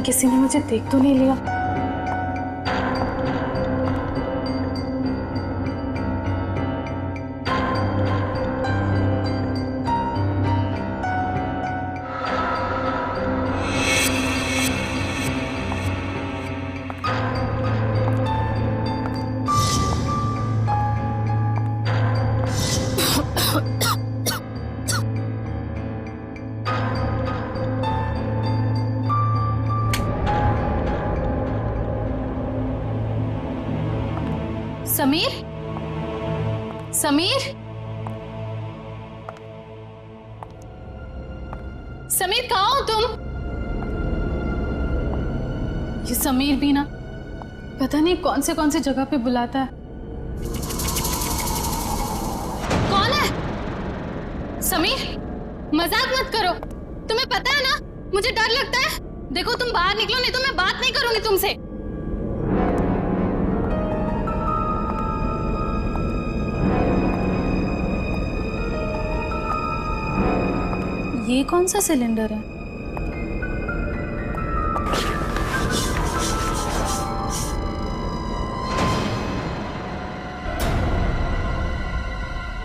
कहीं किसी ने मुझे देख तो नहीं लिया। समीर, समीर, समीर कहाँ हो तुम? ये समीर भी ना पता नहीं कौन से जगह पे बुलाता है। कौन है? समीर, मजाक मत करो। तुम्हें पता है ना मुझे डर लगता है। देखो तुम बाहर निकलो नहीं तो मैं बात नहीं करूंगी तुमसे। ये कौन सा सिलेंडर है?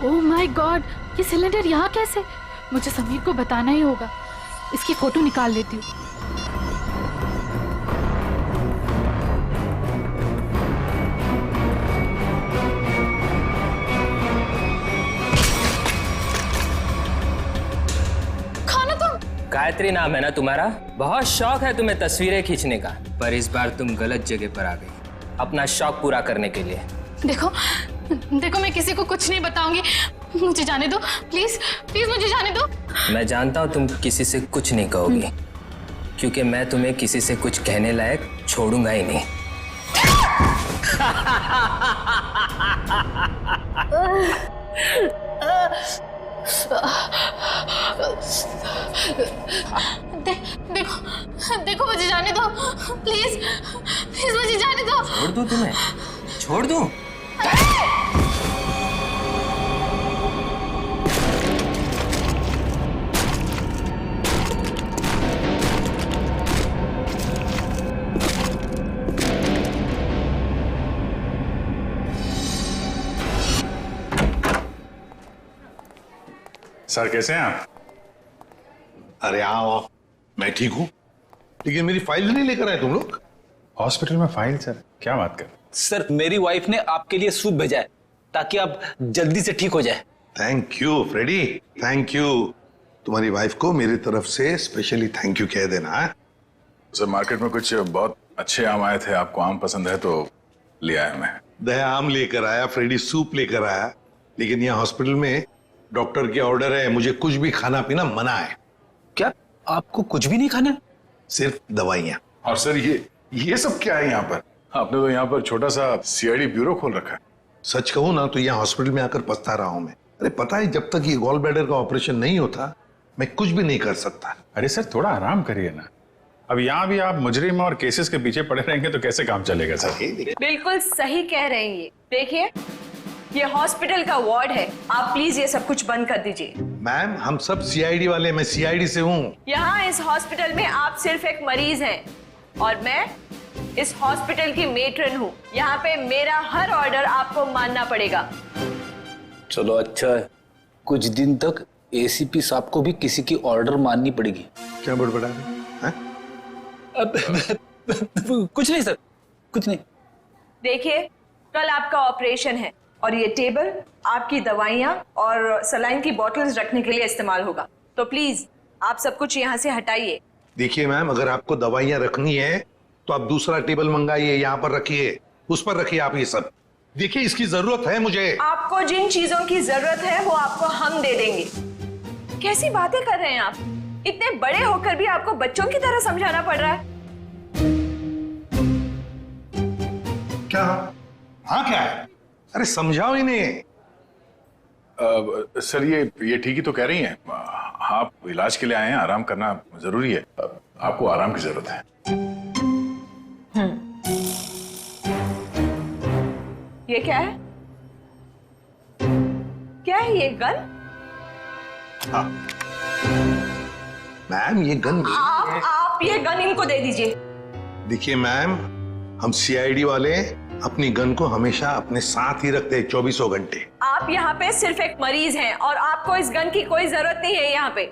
ओह माय गॉड, ये सिलेंडर यहाँ कैसे? मुझे समीर को बताना ही होगा। इसकी फोटो निकाल लेती हूँ। गायत्री नाम है ना तुम्हारा? बहुत शौक है तुम्हें तस्वीरें खींचने का, पर इस बार तुम गलत जगह पर आ गई अपना शौक पूरा करने के लिए। देखो देखो, मैं किसी को कुछ नहीं बताऊंगी। मुझे जाने दो प्लीज, प्लीज मुझे जाने दो। मैं जानता हूँ तुम किसी से कुछ नहीं कहोगी, क्योंकि मैं तुम्हें किसी से कुछ कहने लायक छोड़ूंगा ही नहीं। देखो देखो, मुझे जाने दो प्लीज, प्लीज मुझे जाने दो। छोड़ दूं तुम्हें? छोड़ दूं? सर कैसे हैं आप? अरे आओ, मैं ठीक हूं, लेकिन मेरी फाइल नहीं लेकर आए तुम लोग। हॉस्पिटल में फाइल? सर क्या बात कर? सर मेरी वाइफ ने आपके लिए सूप भेजा है ताकि आप जल्दी से ठीक हो जाए। Thank you Freddy, thank you. तुम्हारी वाइफ को मेरी तरफ से स्पेशली थैंक यू कह देना। सर मार्केट में कुछ बहुत अच्छे आम आए थे, आपको आम पसंद है तो ले आया मैं। दया आम लेकर आया, फ्रेडी सूप लेकर आया, लेकिन यहाँ हॉस्पिटल में डॉक्टर के ऑर्डर है, मुझे कुछ भी खाना पीना मना है। क्या आपको कुछ भी नहीं खाना? सिर्फ दवाइयाँ। और सर ये सब क्या है यहाँ पर? आपने तो यहाँ पर छोटा सा सीआईडी ब्यूरो खोल रखा है। सच कहूँ ना तो यहाँ हॉस्पिटल में आकर पछता रहा हूँ मैं। अरे पता है, जब तक ये गॉल ब्लैडर का ऑपरेशन नहीं होता मैं कुछ भी नहीं कर सकता। अरे सर थोड़ा आराम करिए ना। अब यहाँ भी आप मुजरिम और केसेस के पीछे पड़े रहेंगे तो कैसे काम चलेगा सर? बिल्कुल सही कह रहे हैं। देखिए ये हॉस्पिटल का वार्ड है, आप प्लीज ये सब कुछ बंद कर दीजिए। मैम हम सब सीआईडी वाले, मैं सीआईडी से हूँ। यहाँ इस हॉस्पिटल में आप सिर्फ एक मरीज हैं और मैं इस हॉस्पिटल की मेट्रन हूँ। यहाँ पे मेरा हर ऑर्डर आपको मानना पड़ेगा। चलो अच्छा है, कुछ दिन तक एसीपी साहब को भी किसी की ऑर्डर माननी पड़ेगी। क्या बड़बड़ा रहे? कुछ नहीं सर, कुछ नहीं। देखिए कल आपका ऑपरेशन है और ये टेबल आपकी दवाइयाँ और सलाइन की बोतल्स रखने के लिए इस्तेमाल होगा, तो प्लीज आप सब कुछ यहाँ से हटाइए। देखिए मैम, अगर आपको दवाइयाँ रखनी है तो आप दूसरा टेबल मंगाइए, यहाँ पर रखिए, उस पर रखिए आप ये सब। देखिए इसकी जरूरत है मुझे। आपको जिन चीजों की जरूरत है वो आपको हम दे देंगे। कैसी बातें कर रहे हैं आप? इतने बड़े होकर भी आपको बच्चों की तरह समझाना पड़ रहा है। क्या? हाँ क्या है? अरे समझाओ इन्हें। सर ये ठीक ही तो कह रही हैं। आप इलाज के लिए आए हैं, आराम करना जरूरी है। आपको आराम की जरूरत है। ये क्या है? क्या है ये गन? हाँ मैम ये गन आप ये गन इनको दे दीजिए। देखिए मैम, हम सीआईडी वाले अपनी गन को हमेशा अपने साथ ही रखते हैं 24 घंटे। आप यहाँ पे सिर्फ एक मरीज हैं और आपको इस गन की कोई जरूरत नहीं है यहाँ पे।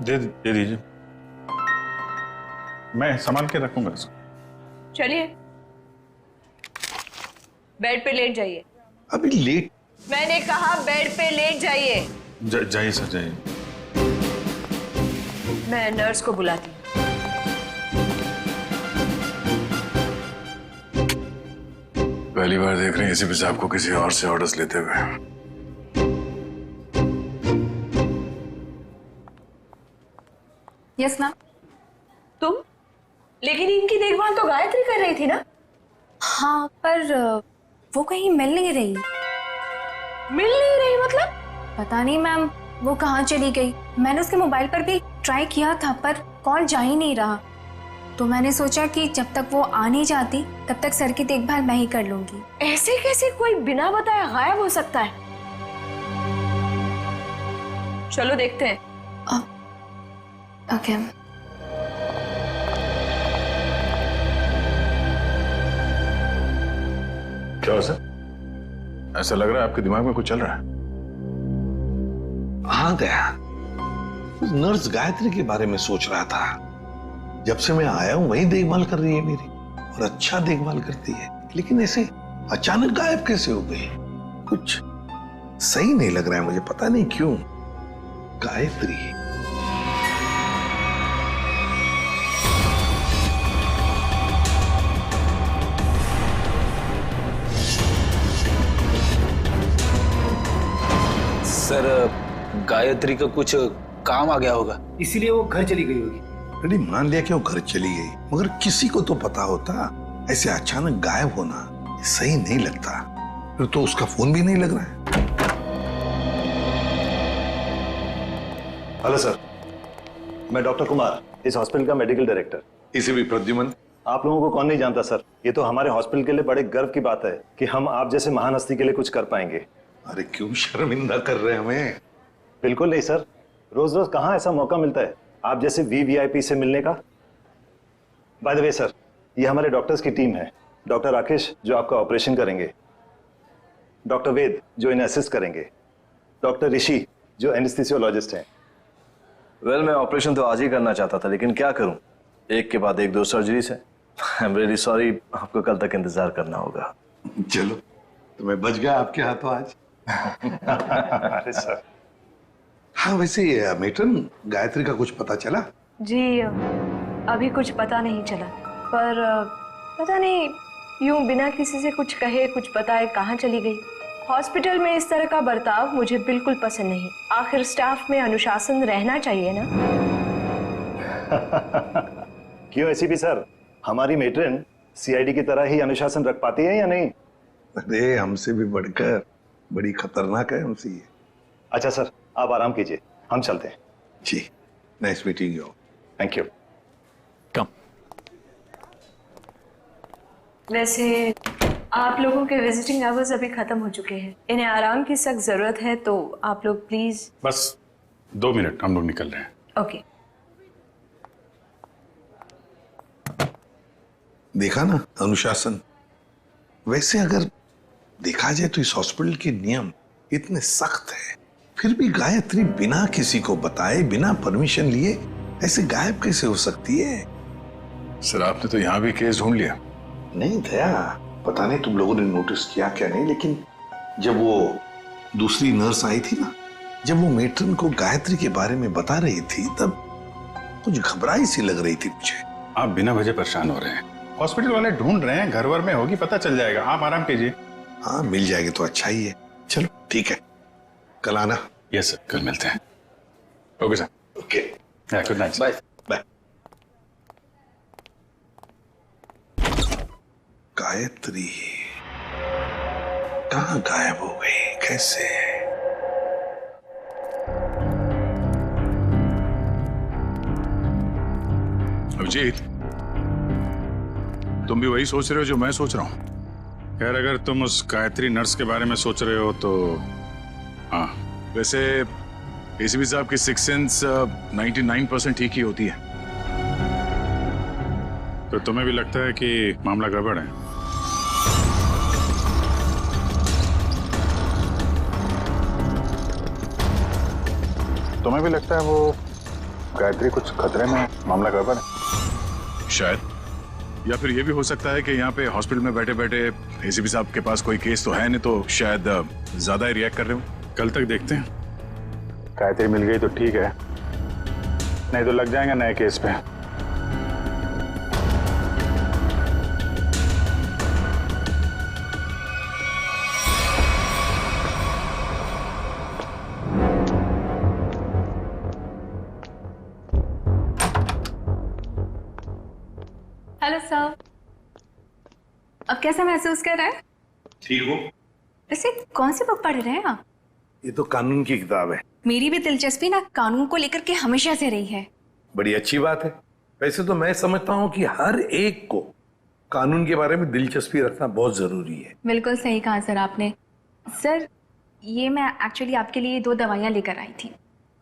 दे दीजिए, मैं संभाल के रखूंगा इसको। चलिए बेड पे लेट जाइए। अभी लेट? मैंने कहा बेड पे लेट जाइए। जाइए सर, जाइए। मैं नर्स को बुलाती हूँ। पहली बार देख रहे हैं एसीपी साहब को किसी और से ऑर्डर्स लेते हुए। Yes ma'am. तुम? लेकिन इनकी देखभाल तो गायत्री कर रही थी ना? हाँ, पर वो कहीं मिल नहीं रही। मिल नहीं रही मतलब? पता नहीं मैम, वो कहाँ चली गई। मैंने उसके मोबाइल पर भी ट्राई किया था पर कॉल जा ही नहीं रहा। तो मैंने सोचा कि जब तक वो आ नहीं जाती तब तक सर की देखभाल मैं ही कर लूंगी। ऐसे कैसे कोई बिना बताए गायब हो सकता है? चलो देखते हैं। ओके। क्या हो सर? ऐसा लग रहा है आपके दिमाग में कुछ चल रहा है। हाँ दया, नर्स गायत्री के बारे में सोच रहा था। जब से मैं आया हूं वही देखभाल कर रही है मेरी, और अच्छा देखभाल करती है, लेकिन ऐसे अचानक गायब कैसे हो गई? कुछ सही नहीं लग रहा है मुझे, पता नहीं क्यों। गायत्री सर, गायत्री का कुछ काम आ गया होगा, इसीलिए वो घर चली गई होगी। अरे मान लिया कि वो घर चली गई, मगर किसी को तो पता होता। ऐसे अचानक गायब होना सही नहीं लगता। फिर तो उसका फोन भी नहीं लग रहा है। हेलो सर, मैं डॉक्टर कुमार, इस हॉस्पिटल का मेडिकल डायरेक्टर। इसे भी प्रद्युमन। आप लोगों को कौन नहीं जानता सर, ये तो हमारे हॉस्पिटल के लिए बड़े गर्व की बात है कि हम आप जैसे महान हस्ती के लिए कुछ कर पाएंगे। अरे क्यों शर्मिंदा कर रहे हैं हमें? बिल्कुल नहीं सर, रोज रोज कहाँ ऐसा मौका मिलता है आप जैसे वीवीआईपी से मिलने का। बाय द वे सर, ये हमारे डॉक्टर्स की टीम है। डॉक्टर राकेश जो आपका ऑपरेशन करेंगे, डॉक्टर वेद जो इन्हें असिस्ट करेंगे, डॉक्टर ऋषि जो एनेस्थीसियोलॉजिस्ट हैं। वेल, मैं ऑपरेशन तो आज ही करना चाहता था, लेकिन क्या करूं, एक के बाद एक दो सर्जरीज है। आई एम रियली सॉरी, आपको कल तक इंतजार करना होगा। चलो, तो मैं बच गया आपके हाथों आज। अरे सर। हाँ, वैसे मेट्रन, गायत्री का कुछ पता चला? जी अभी कुछ पता नहीं चला, पर पता नहीं यूं बिना किसी से कुछ कहे कुछ बताए कहाँ चली गई। हॉस्पिटल में इस तरह का बर्ताव मुझे बिल्कुल पसंद नहीं। आखिर स्टाफ में अनुशासन रहना चाहिए ना। क्यों एसीपी सर, हमारी मेट्रन सीआईडी की तरह ही अनुशासन रख पाती है या नहीं? अरे हमसे भी बढ़कर बड़ी खतरनाक है हमसे ये। अच्छा सर, आप आराम कीजिए, हम चलते हैं। जी, nice meeting you. Thank you. वैसे आप लोगों के विजिटिंग आवर्स अभी खत्म हो चुके हैं, इन्हें आराम की सख्त जरूरत है, तो आप लोग प्लीज। बस 2 मिनट, हम लोग निकल रहे हैं। ओके। देखा ना अनुशासन। वैसे अगर देखा जाए तो इस हॉस्पिटल के नियम इतने सख्त है, फिर भी गायत्री बिना किसी को बताए, बिना परमिशन लिए ऐसे गायब कैसे हो सकती है? सर, आपने तो यहाँ भी केस ढूंढ लिया। नहीं दया, पता नहीं तुम लोगों ने नोटिस किया क्या नहीं, लेकिन जब वो दूसरी नर्स आई थी ना, जब वो मेट्रन को गायत्री के बारे में बता रही थी, तब कुछ घबराई सी लग रही थी मुझे। आप बिना वजह परेशान हो रहे हैं, हॉस्पिटल वाले ढूंढ रहे हैं, घर वर में होगी, पता चल जाएगा। आप आराम कीजिए। हाँ, मिल जाएगी तो अच्छा ही है। चलो ठीक है, कल आना। यस सर, कल मिलते हैं। Okay sir. Okay, good night. Bye. Bye. Gayatri कहाँ गायब हो गई, कैसे? अभिजीत, तुम भी वही सोच रहे हो जो मैं सोच रहा हूँ? यार, अगर तुम उस गायत्री नर्स के बारे में सोच रहे हो तो हाँ, वैसे एसीपी साहब की सिक्स सेंस 99% ठीक ही होती है। तो तुम्हें भी लगता है कि मामला गड़बड़ है? तुम्हें भी लगता है वो गायत्री कुछ खतरे में है, मामला गड़बड़ है? शायद। या फिर ये भी हो सकता है कि यहाँ पे हॉस्पिटल में बैठे बैठे एसीपी साहब के पास कोई केस तो है नहीं, तो शायद ज्यादा ही रिएक्ट कर रहे हो। कल तक देखते हैं। गायत्री मिल गई तो ठीक है, नहीं तो लग जाएंगे नए केस पे। हेलो सर, अब कैसा महसूस कर रहे हैं? ठीक हो? वैसे कौन सी बुक पढ़ रहे हैं आप? ये तो कानून की किताब है। मेरी भी दिलचस्पी ना कानून को लेकर के हमेशा से रही है। बड़ी अच्छी बात है। वैसे तो मैं समझता हूँ कि हर एक को कानून के बारे में दिलचस्पी रखना बहुत जरूरी है। बिल्कुल सही कहा सर आपने। सर, ये मैं एक्चुअली आपके लिए 2 दवाइयाँ लेकर आई थी।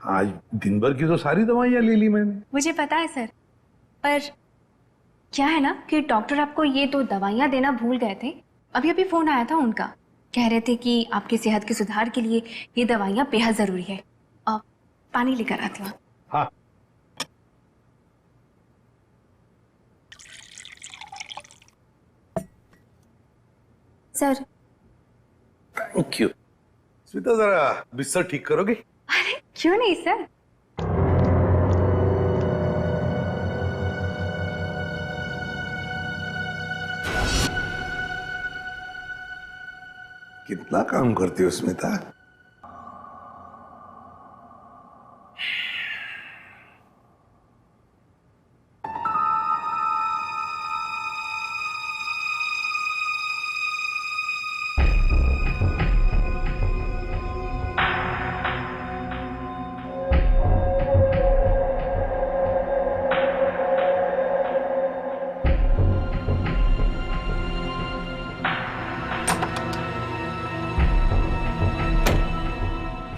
आज दिन भर की तो सारी दवाइयाँ ले ली मैंने। मुझे पता है सर, पर क्या है ना कि डॉक्टर आपको ये 2 दवाइयाँ देना भूल गए थे। अभी अभी फोन आया था उनका, कह रहे थे कि आपकी सेहत के सुधार के लिए ये दवाइयाँ बेहद जरूरी है। पानी लेकर आती हूँ। हाँ। सर। Thank you. स्मिता, जरा बिस्तर ठीक करोगे? अरे क्यों नहीं सर। कितना काम करती हो स्मिता?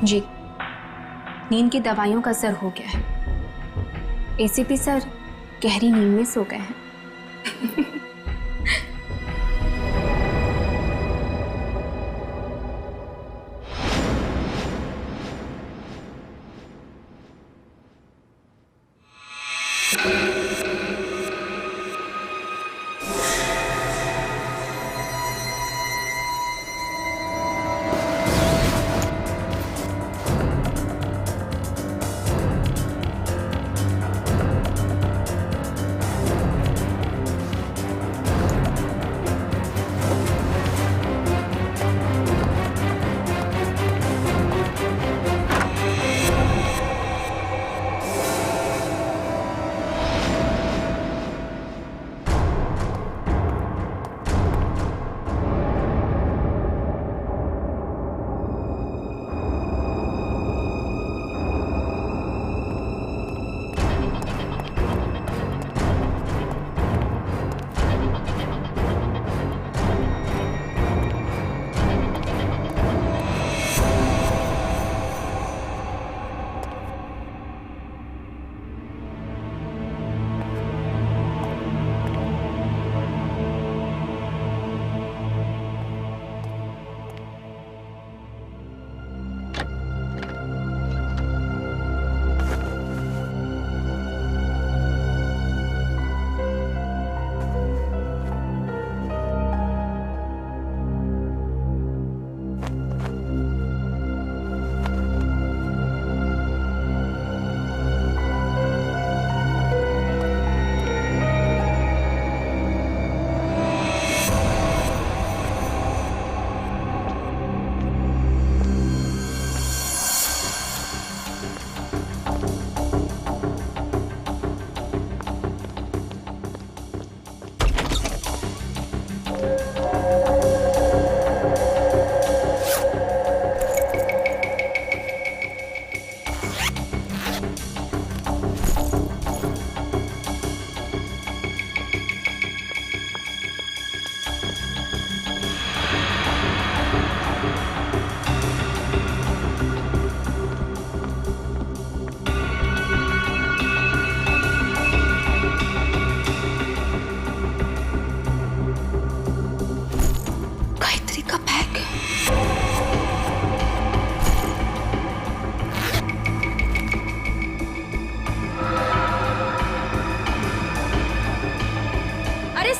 जी, नींद की दवाइयों का असर हो गया है। एसीपी सर गहरी नींद में सो गए हैं।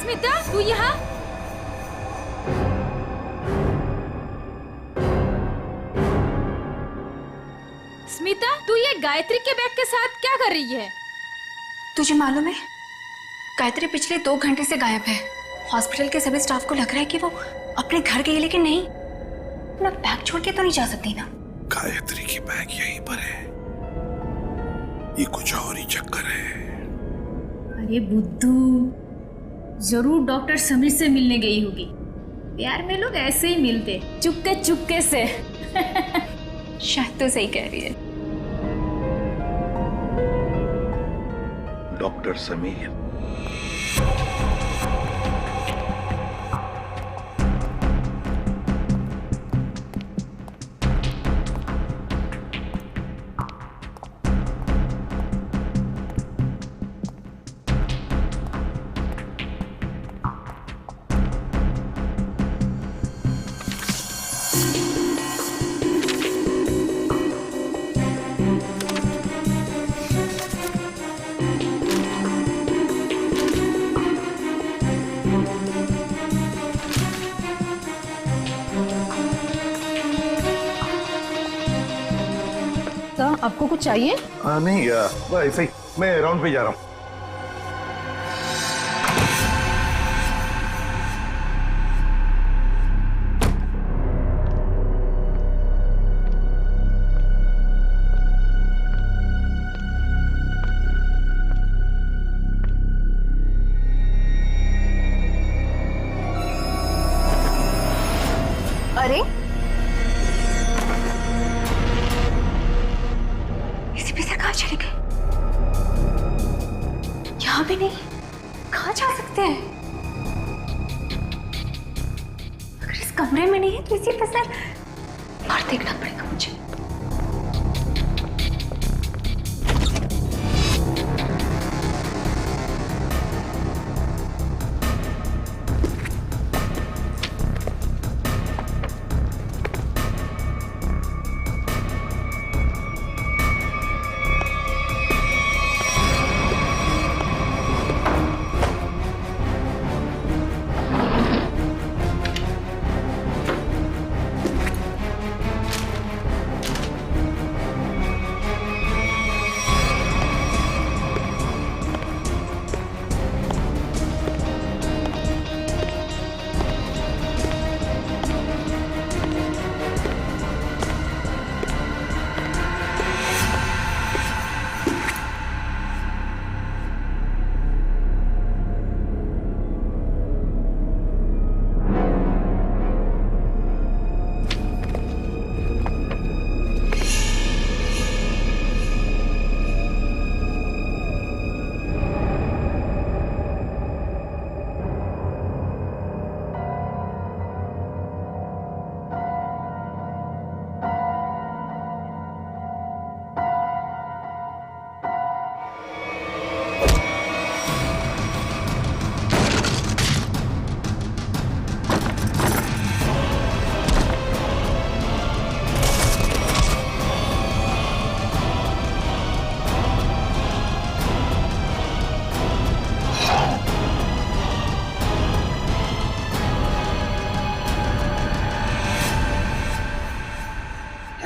स्मिता, तू यहाँ? स्मिता, तू ये गायत्री के बैग के साथ क्या कर रही है? तुझे मालूम है, गायत्री पिछले 2 घंटे से गायब है। हॉस्पिटल के सभी स्टाफ को लग रहा है कि वो अपने घर गई, लेकिन नहीं, अपना बैग छोड़ के तो नहीं जा सकती ना। गायत्री की बैग यहीं पर है, ये कुछ और ही चक्कर है। अरे बुद्धू, जरूर डॉक्टर समीर से मिलने गई होगी। प्यार में लोग ऐसे ही मिलते, चुपके चुपके से। शायद तो सही कह रही है। डॉक्टर समीर, आपको कुछ चाहिए? नहीं, ऐसे ही मैं राउंड पे जा रहा हूँ। अरे एसीपी सर कहाँ चले गए? यहाँ भी नहीं, कहाँ जा सकते हैं? अगर इस कमरे में नहीं है तो एसीपी सर बाहर देखना पड़ेगा मुझे।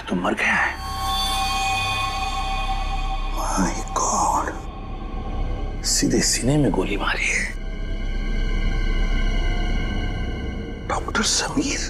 तो मर गया है। माय गॉड, सीधे सीने में गोली मारी है। डॉक्टर समीर,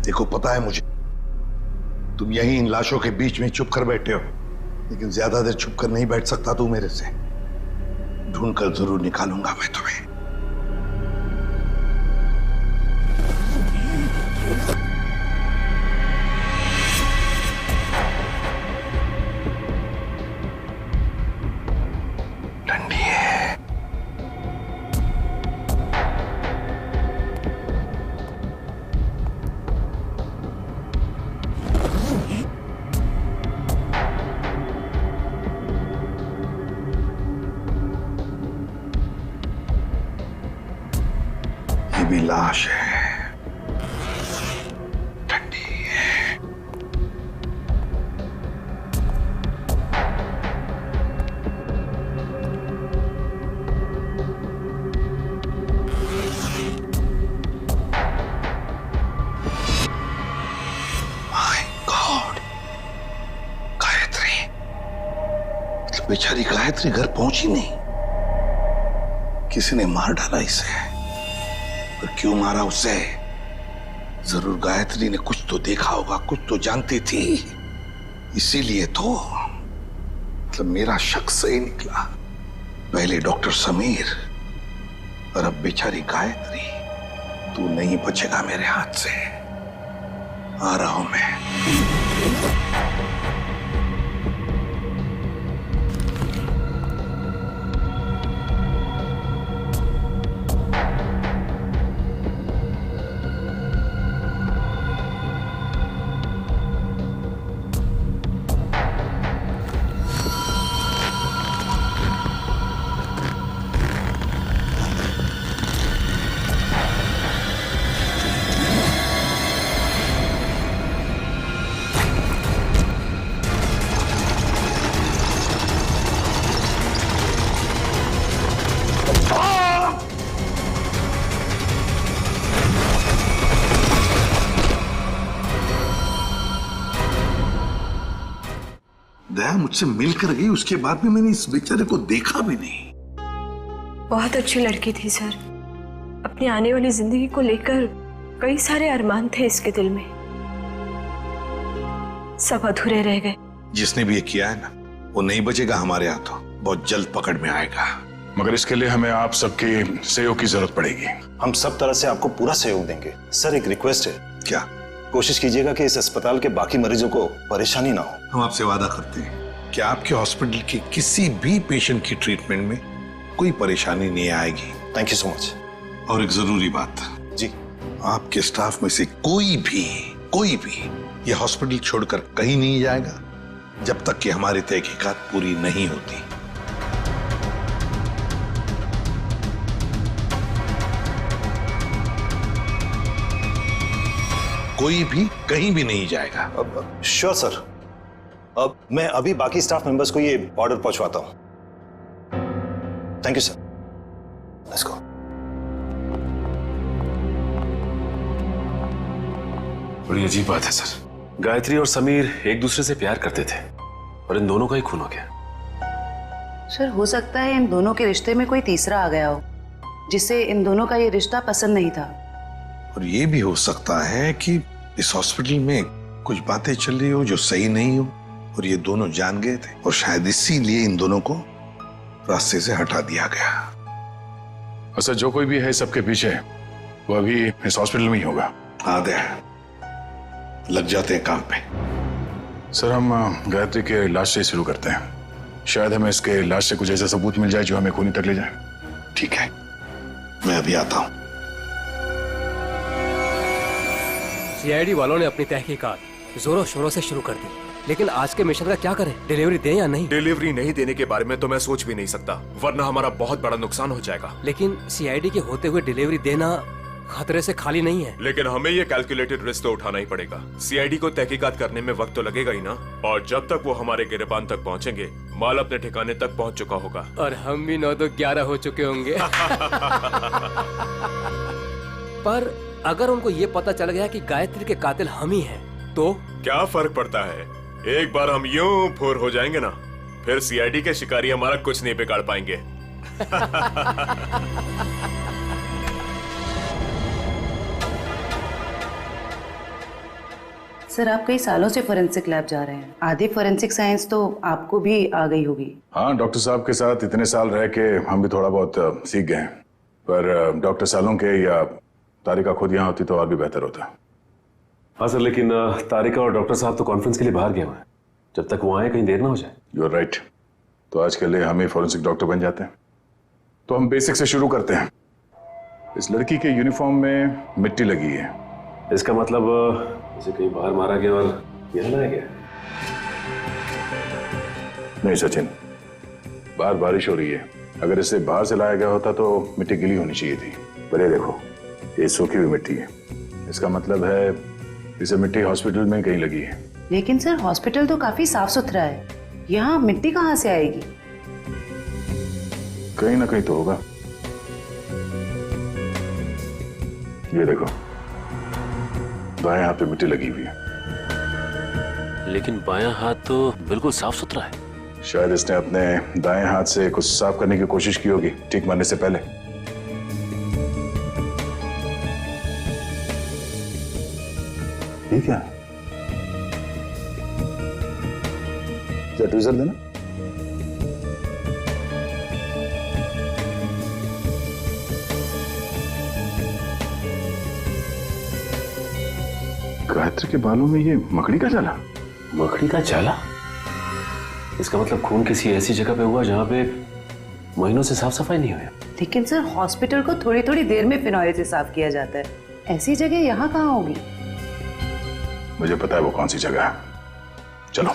देखो पता है मुझे तुम यहीं इन लाशों के बीच में चुप कर बैठे हो, लेकिन ज्यादा देर चुप कर नहीं बैठ सकता तू मेरे से। ढूंढ कर जरूर निकालूंगा मैं तुम्हें। ठंडी है। ये भी लाश है, ठंडी है। माय गॉड, गायत्री, मतलब बेचारी गायत्री घर पहुंची नहीं। किसी ने मार डाला इसे। पर क्यों मारा उसे? जरूर गायत्री ने कुछ तो देखा होगा, कुछ तो जानती थी, इसीलिए तो। मतलब मेरा शक सही निकला। पहले डॉक्टर समीर और अब बेचारी गायत्री। तू नहीं बचेगा मेरे हाथ से। आ रहा हूं मैं। दया मुझसे मिलकर गई, उसके बाद भी मैंने इस बेचारे को देखा भी नहीं। बहुत अच्छी लड़की थी सर। अपनी आने वाली जिंदगी को लेकर कई सारे अरमान थे इसके दिल में, सब अधूरे रह गए। जिसने भी ये किया है ना, वो नहीं बचेगा हमारे हाथों, बहुत जल्द पकड़ में आएगा। मगर इसके लिए हमें आप सबके सहयोग की जरूरत पड़ेगी। हम सब तरह से आपको पूरा सहयोग देंगे। सर एक रिक्वेस्ट है, क्या? कोशिश कीजिएगा कि इस अस्पताल के बाकी मरीजों को परेशानी ना हो। हम आपसे वादा करते हैं कि आपके हॉस्पिटल के किसी भी पेशेंट की ट्रीटमेंट में कोई परेशानी नहीं आएगी। Thank you so much. और एक जरूरी बात जी, आपके स्टाफ में से कोई भी ये हॉस्पिटल छोड़कर कहीं नहीं जाएगा जब तक कि हमारी तहकीकात पूरी नहीं होती। कोई भी कहीं भी नहीं जाएगा। Sure sir. अब मैं अभी बाकी स्टाफ मेंबर्स को ये ऑर्डर पहुंचवाता हूं। Thank you sir. Let's go. बड़ी अजीब बात है सर। गायत्री और समीर एक दूसरे से प्यार करते थे और इन दोनों का ही खून हो गया। सर हो सकता है इन दोनों के रिश्ते में कोई तीसरा आ गया हो, जिससे इन दोनों का ये रिश्ता पसंद नहीं था। और ये भी हो सकता है कि इस हॉस्पिटल में कुछ बातें चल रही हो जो सही नहीं हो, और ये दोनों जान गए थे, और शायद इसीलिए इन दोनों को रास्ते से हटा दिया गया। अच्छा, जो कोई भी है सबके पीछे, वो अभी इस हॉस्पिटल में ही होगा। आधे लग जाते हैं काम पे। सर, हम गायत्री के लाश से शुरू करते हैं। शायद हमें इसके लाश से कुछ ऐसा सबूत मिल जाए जो हमें खूनी तक ले जाए। ठीक है, मैं अभी आता हूं। सीआईडी वालों ने अपनी तहकीकात जोरों शोरों से शुरू कर दी, लेकिन आज के मिशन का क्या करें? डिलीवरी दें या नहीं? डिलीवरी नहीं देने के बारे में तो मैं सोच भी नहीं सकता, वरना हमारा बहुत बड़ा नुकसान हो जाएगा। लेकिन सीआईडी के होते हुए डिलीवरी देना खतरे से खाली नहीं है। लेकिन हमें ये कैलकुलेटेड रिस्क तो उठाना ही पड़ेगा। सीआईडी को तहकीकात करने में वक्त तो लगेगा ही ना, और जब तक वो हमारे गिरबान तक पहुंचेंगे, माल अपने ठिकाने तक पहुंच चुका होगा। और हम भी 9 तो 11 हो चुके होंगे। पर अगर उनको ये पता चल गया कि गायत्री के कातिल हम ही हैं, तो क्या फर्क पड़ता है? एक बार हम यूं फुर हो जाएंगे ना, फिर सीआईडी के शिकारी हमारा कुछ नहीं बिगाड़ पाएंगे। सर आप कई सालों से फोरेंसिक लैब जा रहे हैं, आधी फोरेंसिक साइंस तो आपको भी आ गई होगी। हाँ, डॉक्टर साहब के साथ इतने साल रह के हम भी थोड़ा बहुत सीख गए हैं, पर डॉक्टर सालों के या तारिका खुद यहाँ होती तो और भी बेहतर होता। हाँ सर, लेकिन तारिका और डॉक्टर साहब तो कॉन्फ्रेंस के लिए बाहर गए हुए हैं, जब तक वो आए कहीं देर ना हो जाए। You are right. तो आज के लिए हम ही फॉरेंसिक डॉक्टर बन जाते हैं। तो हम बेसिक से शुरू करते हैं। इस लड़की के यूनिफॉर्म में मिट्टी लगी है, इसका मतलब इसे कहीं बाहर मारा गया और यहाँ लाया गया। नहीं सचिन, बाहर बारिश हो रही है, अगर इसे बाहर से लाया गया होता तो मिट्टी गीली होनी चाहिए थी। पर ये देखो, ये सूखी हुई मिट्टी है, इसका मतलब है इसे मिट्टी हॉस्पिटल में कहीं लगी है। लेकिन सर हॉस्पिटल तो काफी साफ सुथरा है, यहाँ मिट्टी कहाँ से आएगी? कहीं ना कहीं तो होगा। ये देखो, बाएं हाथ पे मिट्टी लगी हुई है। लेकिन बायां हाथ तो बिल्कुल साफ सुथरा है। शायद इसने अपने दाएं हाथ से कुछ साफ करने की कोशिश की होगी ठीक मारने से पहले। ठीक है, ट्वीजर देना। गायत्री के बालों में ये मकड़ी का जाला। मकड़ी का जाला? इसका मतलब खून किसी ऐसी जगह पे हुआ जहां पे महीनों से साफ सफाई नहीं हुई। लेकिन सर हॉस्पिटल को थोड़ी थोड़ी देर में फिनॉइल से साफ किया जाता है, ऐसी जगह यहाँ कहाँ होगी? मुझे पता है वो कौन सी जगह है, चलो।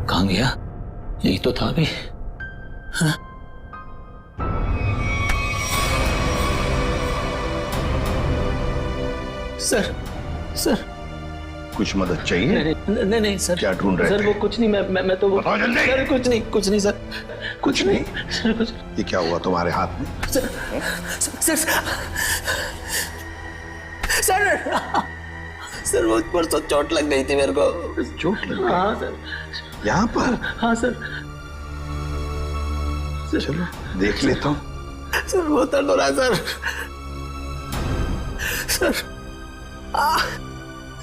कहाँ गया? यही तो था अभी। हाँ? सर, सर कुछ मदद चाहिए? नहीं नहीं सर। क्या ढूंढ रहे सर थे? वो कुछ नहीं, मैं तो बताओ जल्दी। सर कुछ नहीं सर। कुछ नहीं? सर कुछ। ये क्या हुआ तुम्हारे हाथ में? सर सर वो परसों चोट लग गई थी मेरे को। चोट लग गई? हाँ सर। यहाँ पर? हाँ सर। चलो देख लेता हूँ। सर बहुत दर्द हो रहा है सर। सर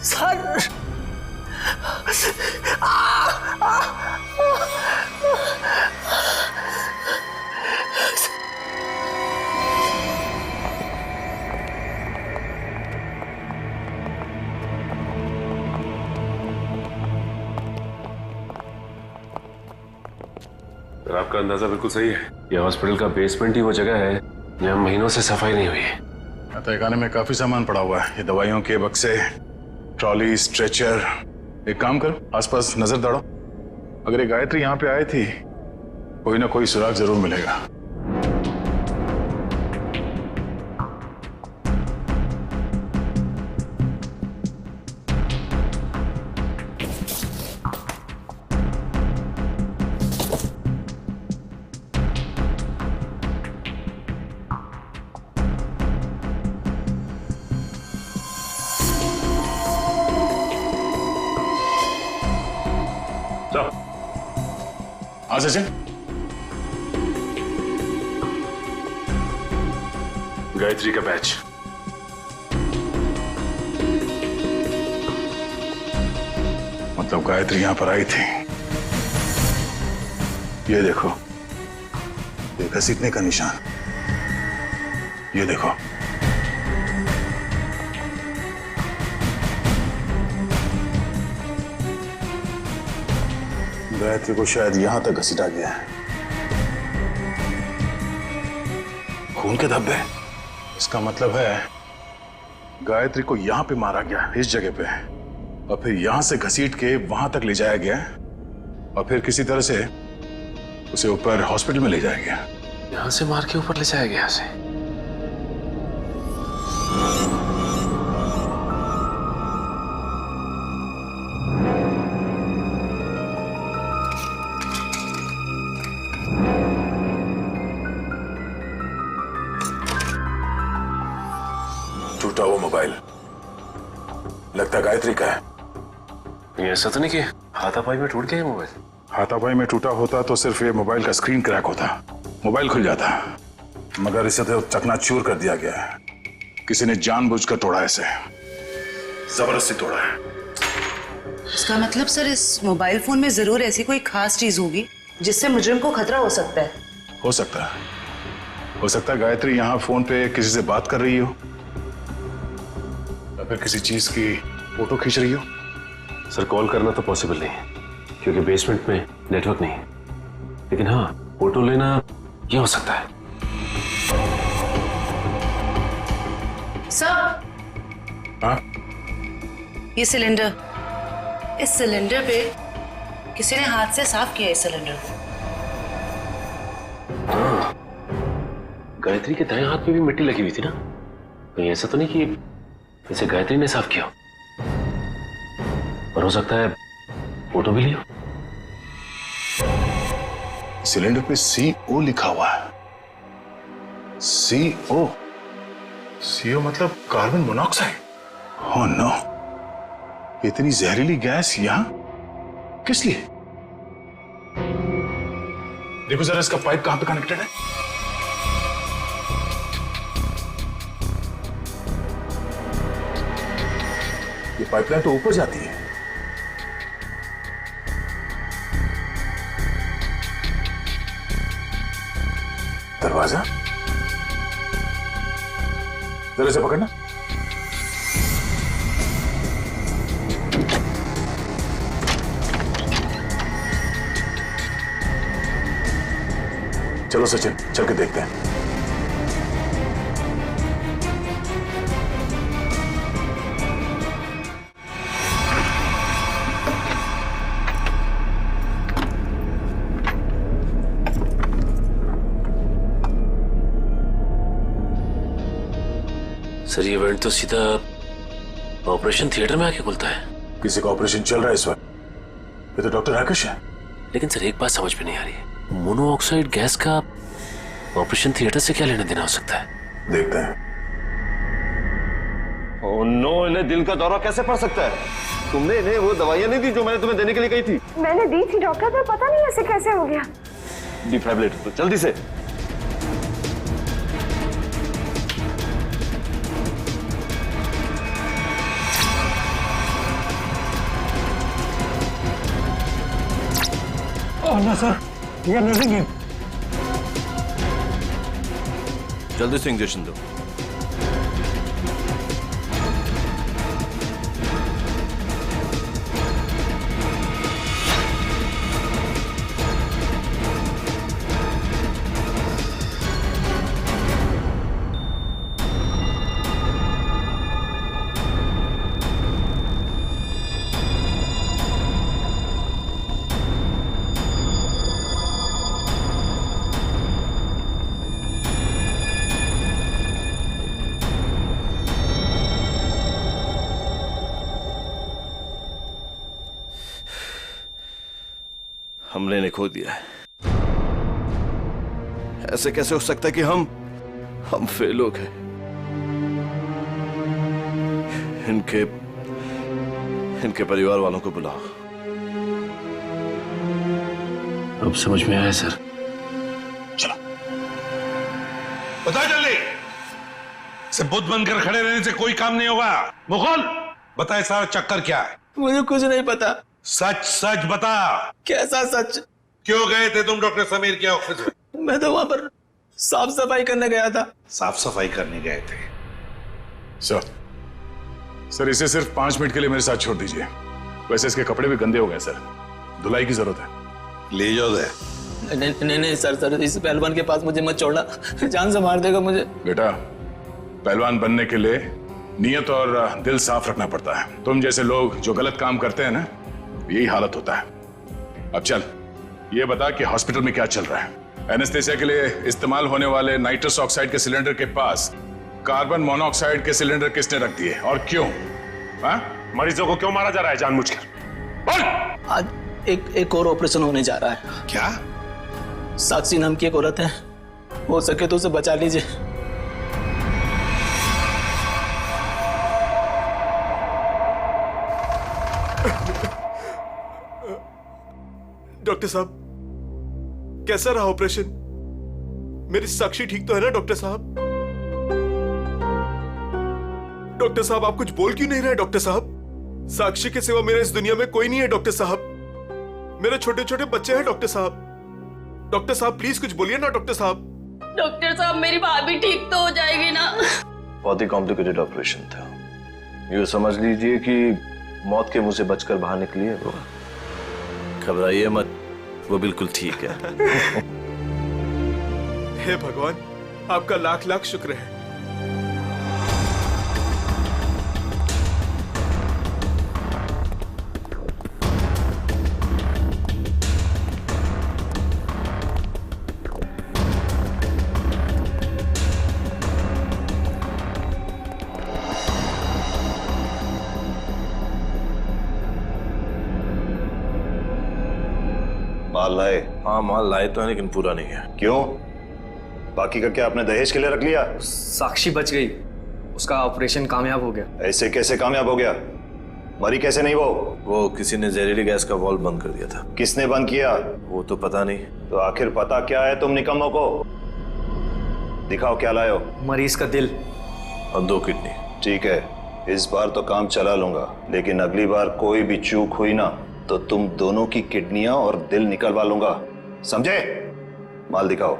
सर आपका अंदाजा बिल्कुल सही है। यह हॉस्पिटल का बेसमेंट ही वो जगह है जहाँ महीनों से सफाई नहीं हुई है। तहखाने में काफी सामान पड़ा हुआ है, ये दवाइयों के बक्से, ट्रॉली, स्ट्रेचर। एक काम करो, आसपास नजर दौड़ो, अगर ये गायत्री यहाँ पे आई थी कोई ना कोई सुराग जरूर मिलेगा। हाँ सचिन, गायत्री का बैच। मतलब गायत्री यहां पर आई थी। ये देखो, ये घसीटने का निशान, ये देखो। गायत्री को शायद यहां तक घसीटा गया है। खून के धब्बे, इसका मतलब है गायत्री को यहां पे मारा गया, इस जगह पे, और फिर यहां से घसीट के वहां तक ले जाया गया, और फिर किसी तरह से उसे ऊपर हॉस्पिटल में ले जाया गया। यहां से मार के ऊपर ले जाया गया उसे। टूटा वो मोबाइल लगता गायत्री का है। ऐसा तो नहीं कि हाथापाई में टूट गया मोबाइल? हाथापाई में टूटा होता तो सिर्फ ये मोबाइल का स्क्रीन क्रैक होता, मोबाइल खुल जाता, मगर इसे तो चकनाचूर कर दिया गया है। किसी ने जानबूझकर तोड़ा, इसे जबरदस्ती तोड़ा है। इसका मतलब सर इस मोबाइल फोन में जरूर ऐसी कोई खास चीज होगी जिससे मुजरिम को खतरा हो सकता है। हो सकता है, हो सकता है गायत्री यहाँ फोन पे किसी से बात कर रही हो, या फिर किसी चीज की फोटो खींच रही हो। सर कॉल करना तो पॉसिबल नहीं है क्योंकि बेसमेंट में नेटवर्क नहीं है, लेकिन हाँ फोटो लेना ये हो सकता है। सर, हाँ? ये सिलेंडर, इस सिलेंडर पे किसी ने हाथ से साफ किया इस सिलेंडर को। हाँ, गायत्री के दाएं हाथ में भी मिट्टी लगी हुई थी ना, कहीं ऐसा तो नहीं कि इसे गायत्री ने साफ किया, और हो सकता है फोटो भी लियो। सिलेंडर पे CO लिखा हुआ है। CO, CO मतलब कार्बन मोनोऑक्साइड। ओह नो, इतनी जहरीली गैस यहां किस लिए? देखो जरा इसका पाइप कहां पे कनेक्टेड है। ये पाइपलाइन तो ऊपर जाती है। दरवाजा जरा से पकड़ना। चलो सचिन, चल के देखते हैं। सर ये इवेंट तो सीधा ऑपरेशन थिएटर में आके खुलता है। किसी का ऑपरेशन चल रहा है इस वक्त। ये तो डॉक्टर राकेश है। लेकिन सर एक बात समझ में नहीं आ रही है, मोनोऑक्साइड गैस का ऑपरेशन थिएटर से क्या लेना देना हो सकता है? देखते हैं। ओह नो, इन्हें दिल का दौरा कैसे पड़ सकता है? तुमने इन्हें वो दवाइयां नहीं दी जो मैंने तुम्हें देने के लिए कही थी? मैंने दी थी डॉक्टर, पर पता नहीं ऐसे कैसे हो गया। डिफाइब्रिलेटर तो जल्दी से। ना सर, ये नर्सिंग है। जल्दी से इंजेक्शन दो। हमने ने खो दिया है। ऐसे कैसे हो सकता है कि हम फेल हो गए? इनके परिवार वालों को बुलाओ। अब समझ में आया सर। चलो बता जल्दी, से बुद्ध बनकर खड़े रहने से कोई काम नहीं होगा। मुगल बताए सारा चक्कर क्या है? मुझे कुछ नहीं पता। सच सच बता। कैसा सच? क्यों गए थे तुम डॉक्टर समीर के ऑफिस में? मैं तो वहां पर साफ सफाई करने गया था। साफ सफाई करने गए थे? सर इसे सिर्फ 5 मिनट के लिए मेरे साथ छोड़ दीजिए। वैसे इसके कपड़े भी गंदे हो गए सर, धुलाई की जरूरत है। ले जाओ दे। नहीं नहीं सर सर, इस पहलवान के पास मुझे मत छोड़ना, जान से मार देगा मुझे। बेटा, पहलवान बनने के लिए नियत और दिल साफ रखना पड़ता है। तुम जैसे लोग जो गलत काम करते हैं ना, यही हालत होता है। अब चल, ये बता कि हॉस्पिटल में क्या चल रहा है? एनेस्थेसिया के लिए इस्तेमाल होने वाले नाइट्रस ऑक्साइड के सिलेंडर के पास कार्बन मोनोऑक्साइड के सिलेंडर किसने रख दिए और क्यों? मरीजों को क्यों मारा जा रहा है जानबूझकर? बोल! आज एक और ऑपरेशन होने जा रहा है। क्या? साक्षी नाम की एक औरत है, हो सके तो उसे बचा लीजिए। डॉक्टर साहब, कैसा रहा ऑपरेशन? मेरी साक्षी ठीक तो है ना डॉक्टर साहब? डॉक्टर साहब, आप कुछ बोल क्यों नहीं रहे डॉक्टर साहब? साक्षी के सिवा मेरे इस दुनिया में कोई नहीं है डॉक्टर साहब। मेरे छोटे छोटे बच्चे हैं डॉक्टर साहब। डॉक्टर साहब प्लीज कुछ बोलिए ना डॉक्टर साहब। डॉक्टर साहब, मेरी भाभी ठीक तो हो जाएगी ना? बहुत ही कॉम्प्लिकेटेड ऑपरेशन था। यूँ समझ लीजिए कि मौत के मुंह से बचकर बाहर निकली है वो। घबराइए मत, वो बिल्कुल ठीक है। हे भगवान, आपका लाख लाख शुक्र है। माल लाए? हाँ माल लाए तो है, लेकिन पूरा नहीं है। क्यों? बाकी का क्या आपने दहेज के लिए रख लिया? साक्षी बच गई, उसका ऑपरेशन कामयाब हो गया। ऐसे कैसे कामयाब हो गया? मरी कैसे नहीं वो किसी ने जहरीली गैस का वाल्व बंद कर दिया था। किसने बंद किया? वो तो पता नहीं। तो आखिर पता क्या है तुम निकम्मों को? दिखाओ क्या लाए हो। मरीज का दिल और 2 किडनी। ठीक है, इस बार तो काम चला लूंगा, लेकिन अगली बार कोई भी चूक हुई ना तो तुम दोनों की किडनियां और दिल निकलवा लूंगा, समझे? माल दिखाओ।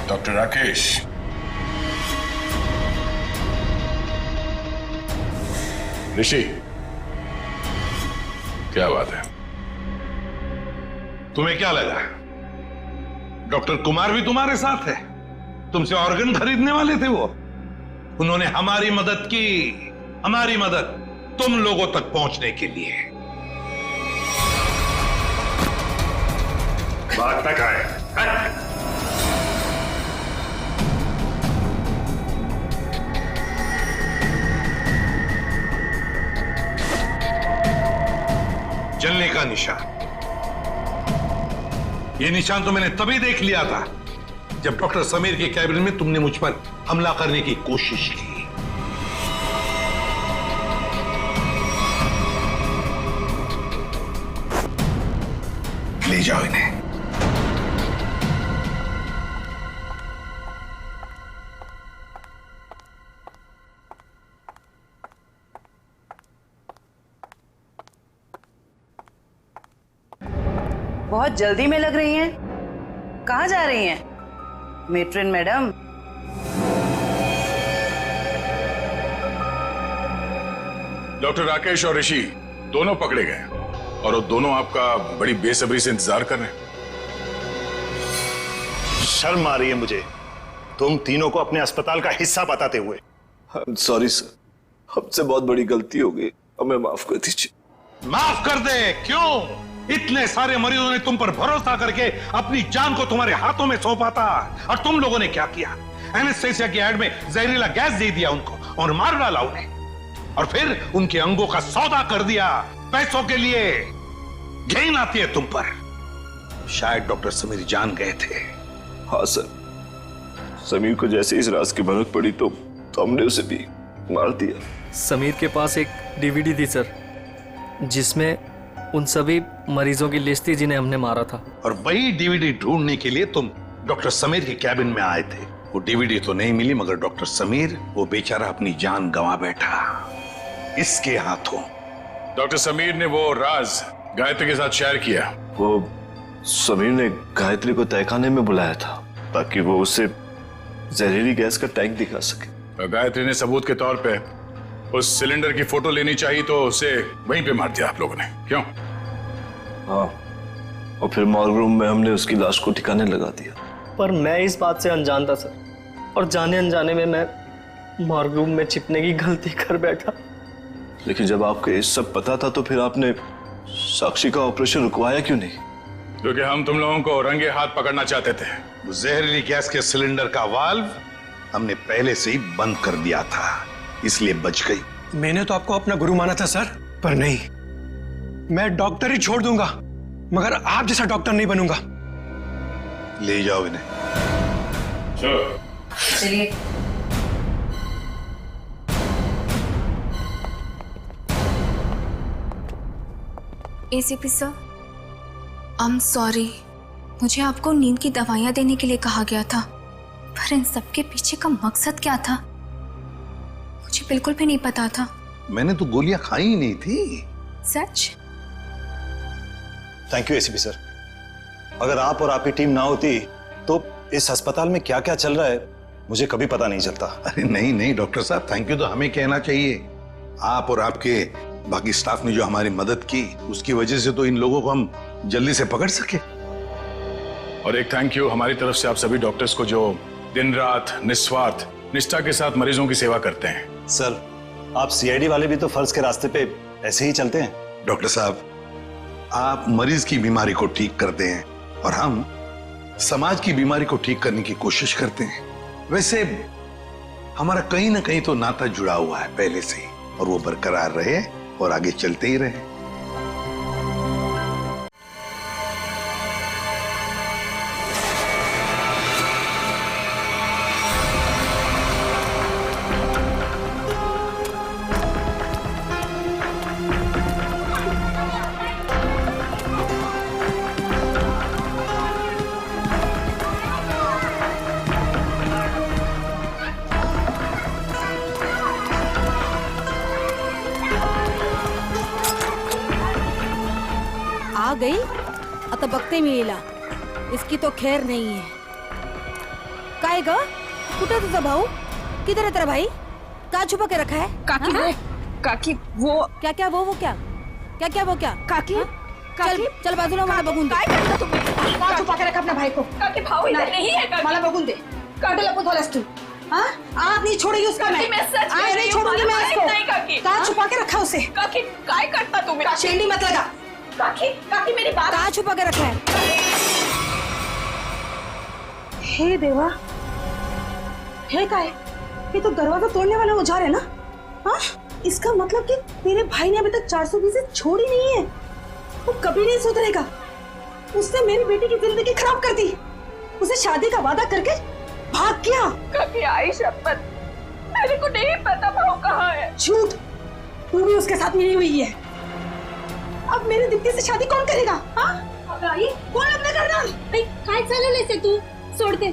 डॉक्टर राकेश, ऋषि, क्या बात है? तुम्हें क्या लगा डॉक्टर कुमार भी तुम्हारे साथ है? तुमसे ऑर्गन खरीदने वाले थे वो। उन्होंने हमारी मदद की, हमारी मदद तुम लोगों तक पहुंचने के लिए। बात तक आए। जलने का निशान, ये निशान तो मैंने तभी देख लिया था जब डॉक्टर समीर के कैबिन में तुमने मुझ पर हमला करने की कोशिश की। ले जाओ इन्हें। बहुत जल्दी में लग रही हैं। कहाँ जा रही हैं मेट्रिन मैडम? डॉक्टर राकेश और ऋषि दोनों पकड़े गए और वो दोनों आपका बड़ी बेसब्री से इंतजार कर रहे हैं। शर्म आ रही है मुझे तुम तीनों को अपने अस्पताल का हिस्सा बताते हुए। सॉरी सर, हमसे बहुत बड़ी गलती हो गई, हमें माफ कर दीजिए। माफ कर दे? क्यों? इतने सारे मरीजों ने तुम पर भरोसा करके अपनी जान को तुम्हारे हाथों में सौंपा था, और तुम लोगों ने क्या किया? एनेस्थेसिया की एड में जहरीला गैस दे दिया उनको और मार डाला उन्हें, और फिर उनके अंगों का सौदा कर दिया पैसों के लिए। घिन आती है तुम पर। शायद डॉक्टर समीर जान गए थे। हाँ सर, समीर को जैसे इस राज की भनक पड़ी तो हमने उसे भी मार दिया। समीर के पास एक डीवीडी थी सर, जिसमें उन सभी मरीजों की लिस्ट थी जिन्हें हमने मारा था। और वही डीवीडी ढूंढने के लिए तुम डॉक्टर समीर के कैबिन में आए थे। वो डीवीडी तो नहीं मिली, मगर डॉक्टर समीर वो बेचारा अपनी जान गंवा बैठा। इसके हाथों डॉक्टर समीर ने वो राज गायत्री के साथ शेयर किया। वो समीर ने गायत्री को तहखाने में बुलाया था ताकि वो उसे जहरीली गैस का टैंक दिखा सके। गायत्री ने सबूत के तौर पे उस सिलेंडर की फोटो लेनी चाहिए तो उसे वहीं पे मार दिया आप लोगों ने, क्यों? हाँ, और फिर मॉर्ग रूम में हमने उसकी लाश को ठिकाने लगा दिया। पर मैं इस बात से अनजान था सर, और जाने अनजाने में मैं मॉर्ग रूम में छिपने की गलती कर बैठा। लेकिन जब आपको ये सब पता था तो फिर आपने साक्षी का ऑपरेशन रुकवाया क्यों नहीं? क्योंकि हम तुम लोगों को रंगे हाथ पकड़ना चाहते थे। जहरीली गैस के सिलेंडर का वाल्व हमने पहले से ही बंद कर दिया था, इसलिए बच गई। मैंने तो आपको अपना गुरु माना था सर, पर नहीं, मैं डॉक्टर ही छोड़ दूंगा मगर आप जैसा डॉक्टर नहीं बनूंगा। ले जाओ इन्हें। चलिए। ACP sir, I am sorry, मुझे आपको नींद की दवाइयां देने के लिए कहा गया था, पर इन सब के पीछे का मकसद क्या था मुझे बिल्कुल भी नहीं पता था। मैंने तो गोलियां खाई ही नहीं थी। सच? Thank you ACP sir. अगर आप और आपकी टीम ना होती तो इस अस्पताल में क्या क्या चल रहा है मुझे कभी पता नहीं चलता। अरे नहीं नहीं डॉक्टर साहब, थैंक यू तो हमें कहना चाहिए। आप और आपके बाकी स्टाफ ने जो हमारी मदद की उसकी वजह से तो इन लोगों को हम जल्दी से पकड़ सके। और एक थैंक यू हमारी तरफ से आप सभी डॉक्टर्स को जो दिन रात निस्वार्थ निष्ठा के साथ मरीजों की सेवा करते हैं। सर, आप सीआईडी वाले भी तो फर्ज के रास्ते पे ऐसे ही चलते हैं। डॉक्टर साहब, आप मरीज की बीमारी को ठीक करते हैं और हम समाज की बीमारी को ठीक करने की कोशिश करते हैं। वैसे हमारा कहीं ना कहीं तो नाता जुड़ा हुआ है पहले से ही, और वो बरकरार रहे और आगे चलते ही रहे। आ गई आता बघते मी हिला, इसकी तो खैर नहीं है। काय ग, कुठे तुझा भाऊ? किधर है तेरा भाई? कहाँ छुपा के रखा है? काकी वो, काकी वो क्या क्या वो क्या क्या क्या वो क्या? काकी हाँ? चल चल बाजूला, मला बघून दे। काय करता तुम्ही? का छुपा के रखा अपना भाई को? काकी भाऊ इधर नहीं है काकी। मला बघून दे। काटे लपत वालास तू? हाँ? आप नहीं छोड़ेगी उसका मैं। आज नहीं छोड़ूंगी मैं इसको। नहीं काकी। कहाँ छुपा के रखा उसे? काकी काय करता तुम्ही? शेंडी मत लगा। काकी, काकी मेरी बात। कहाँ छुपा के रखा है? हे देवा, हे काय? ये तो दरवाजा तोड़ने वाला औजार है ना? हाँ? इसका मतलब कि मेरे भाई ने अभी तक 420 छोड़ी नहीं है। वो कभी नहीं सुधरेगा। उसने मेरी बेटी की जिंदगी खराब कर दी। उसे शादी का वादा करके भाग गया। कभी आई शपथ, मेरे को नहीं पता भाव कहाँ है। झूठ, तू भी उसके साथ मिली हुई है। अब मेरी दीप्ति से शादी कौन करेगा? हाँ? अब आई कौन लग्न करणार? काय चालवलंय से तू? सोड दे,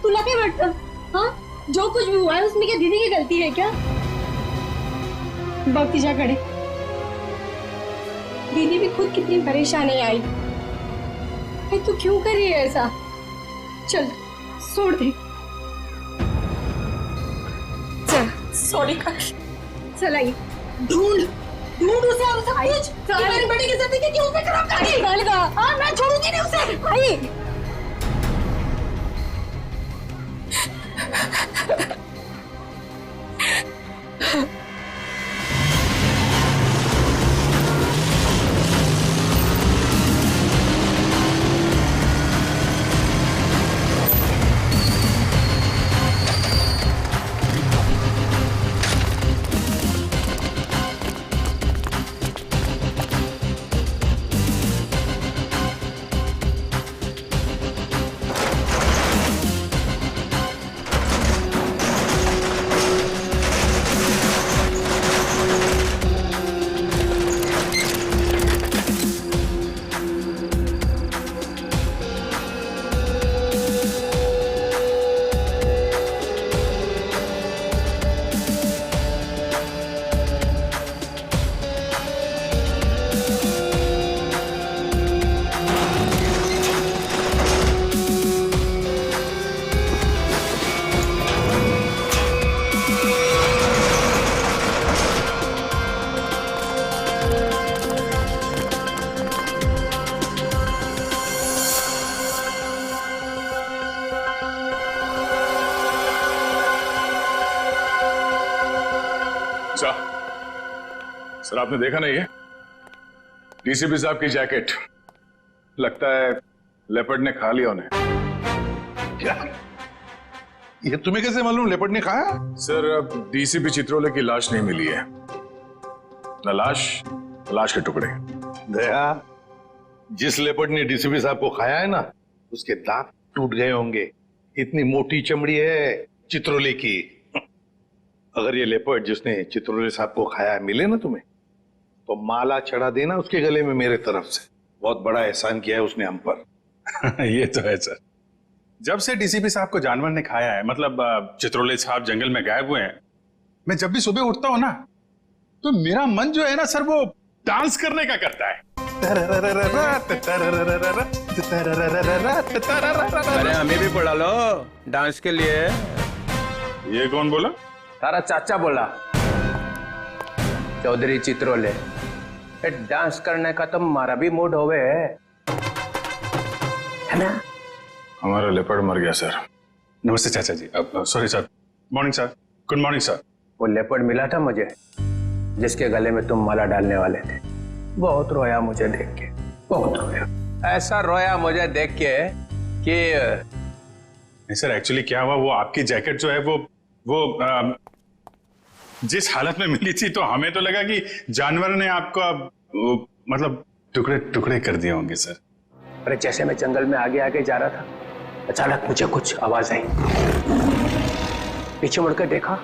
तुला काय वाटतं? हाँ, जो कुछ भी हुआ है उसमें क्या दीदी की गलती है क्या? बघ तिच्याकडे, दीदी भी खुद कितनी परेशान है आई। भाई तू क्यों कर रही है ऐसा? चल छोड़ दे। चल, सॉरी काकी। चल आई, ढूंढ उसे और सब कुछ। मेरी बेटी की जिंदगी क्यों उसे खराब कर दी? हाँ, मैं छोड़ूंगी नहीं उसे। आई सर आपने देखा नहीं है डीसीपी साहब की जैकेट, लगता है लेपर्ड ने खा लिया उन्हें। क्या ये तुम्हें कैसे मालूम लेपर्ड ने खाया? सर अब डीसीपी चित्रोले की लाश नहीं मिली है, न लाश के टुकड़े। दया, जिस लेपर्ड ने डीसीपी साहब को खाया है ना, उसके दांत टूट गए होंगे, इतनी मोटी चमड़ी है चित्रोले की। अगर ये लेपर्ड जिसने चित्रोले साहब को खाया है मिले ना तुम्हें, तो माला चढ़ा देना उसके गले में मेरे तरफ से। बहुत बड़ा एहसान किया है उसने हम पर। ये तो है सर। जब से डीसीपी साहब को जानवर ने खाया है, मतलब चित्रोले साहब जंगल में गायब हुए हैं, मैं जब भी सुबह उठता हूं ना, तो मेरा मन जो है ना सर, वो डांस करने का करता है। अरे हमें भी पढ़ा लो डांस के लिए। ये कौन बोला? तारा चाचा बोला, चौधरी चित्रोले। डांस करने का तो हमारा भी मूड होवे है ना। हमारा लेपर्ड मर गया सर। नमस्ते चाचा जी। Sorry sir. Morning sir. Good morning sir. वो लेपर्ड मिला था मुझे, जिसके गले में तुम माला डालने वाले थे। बहुत रोया मुझे देख के, बहुत रोया। ऐसा रोया मुझे देख के कि नहीं सर, एक्चुअली क्या हुआ, वो आपकी जैकेट जो है वो जिस हालत में मिली थी, तो हमें तो लगा कि जानवर ने आपको मतलब टुकड़े टुकड़े कर दिए होंगे सर। अरे जैसे मैं जंगल में आगे आगे जा रहा था, अचानक मुझे कुछ आवाज आई। पीछे मुड़कर देखा,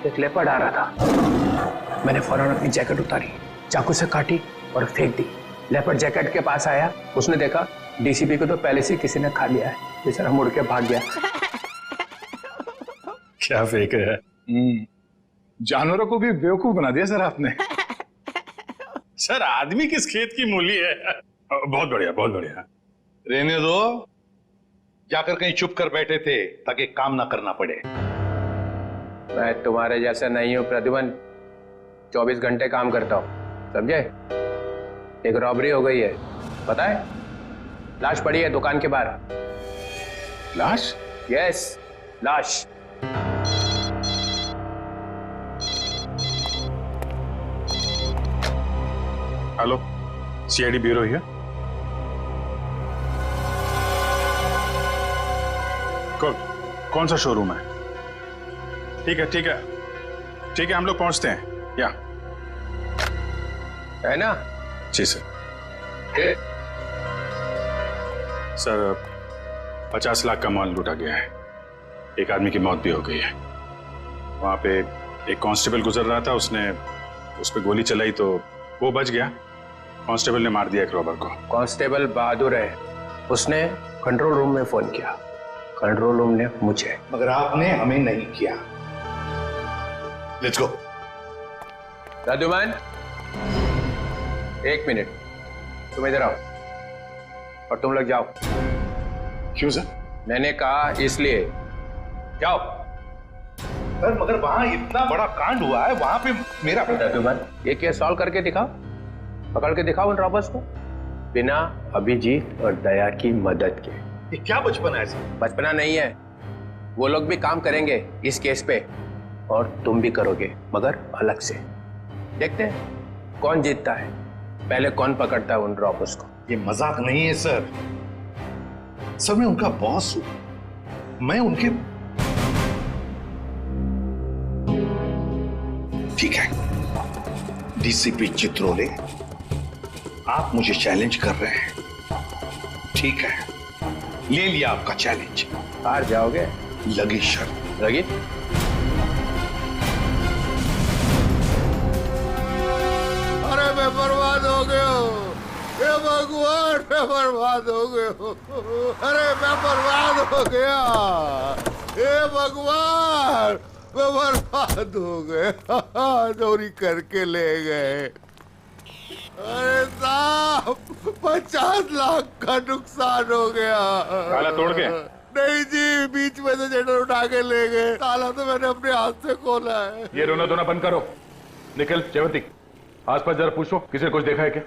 एक लेपर्ड आ रहा था। मैंने फौरन अपनी जैकेट उतारी, चाकू से काटी और फेंक दी। लेपर्ड जैकेट के पास आया, उसने देखा डीसीपी को तो पहले से किसी ने खा लिया है। बेचारा मुड़ के भाग गया। क्या फेंक है? जानवरों को भी बेवकूफ बना दिया सर आपने। सर आदमी किस खेत की मूली है। बहुत बढ़िया, बहुत बढ़िया। रहने दो, जाकर कहीं चुप कर बैठे थे ताकि काम ना करना पड़े। मैं तुम्हारे जैसा नहीं हूं प्रद्युमन, 24 घंटे काम करता हूं, समझे। एक रॉबरी हो गई है, पता है? लाश पड़ी है दुकान के बाहर। लाश? यस, लाश। Hello, CID bureau here. कौन सा शोरूम है? ठीक है ठीक है ठीक है, हम लोग पहुंचते हैं। या है ना? जी सर। सर 50 लाख का माल लूटा गया है, एक आदमी की मौत भी हो गई है। वहां पे एक कांस्टेबल गुजर रहा था, उसने उस पर गोली चलाई तो वो बच गया। कांस्टेबल ने मार दिया एक रॉबर को। कांस्टेबल बहादुर है, उसने कंट्रोल रूम में फोन किया, कंट्रोल रूम ने मुझे। मगर आपने हमें नहीं किया। Let's go. प्रद्युमन, एक मिनट, तुम इधर आओ और तुम लोग जाओ। क्यों सर? मैंने कहा इसलिए, जाओ। सर मगर वहां इतना बड़ा कांड हुआ है, वहां पे मेरा प्रद्युमन, ये केस सॉल्व करके दिखाओ, पकड़ के दिखाओ उन रॉबर्स को, बिना अभिजीत और दया की मदद के। ये क्या बचपना है सर? बचपना नहीं है, वो लोग भी काम करेंगे इस केस पे और तुम भी करोगे, मगर अलग से। देखते हैं कौन जीतता है, पहले कौन पकड़ता है उन रॉबर्स को। ये मजाक नहीं है सर। सर मैं उनका बॉस हूं, मैं उनके। ठीक है डीसीपी चित्रोले, आप मुझे चैलेंज कर रहे हैं, ठीक है, ले लिया आपका चैलेंज। हार जाओगे? लगी शर्त। लगी? अरे मैं बर्बाद हो गया, हे भगवान, मैं बर्बाद हो गया। अरे मैं बर्बाद हो गया, हे भगवान, मैं बर्बाद हो गया। चोरी करके ले गए। अरे साहब 50 लाख का नुकसान हो गया। ताला तोड़ के? नहीं जी, बीच में से जेटर उठा के ले गए। ताला तो मैंने अपने हाथ से खोला है। ये रोना धोना बंद करो। निखिल, जयवंती, आसपास जरा पूछो किसी ने कुछ देखा है क्या?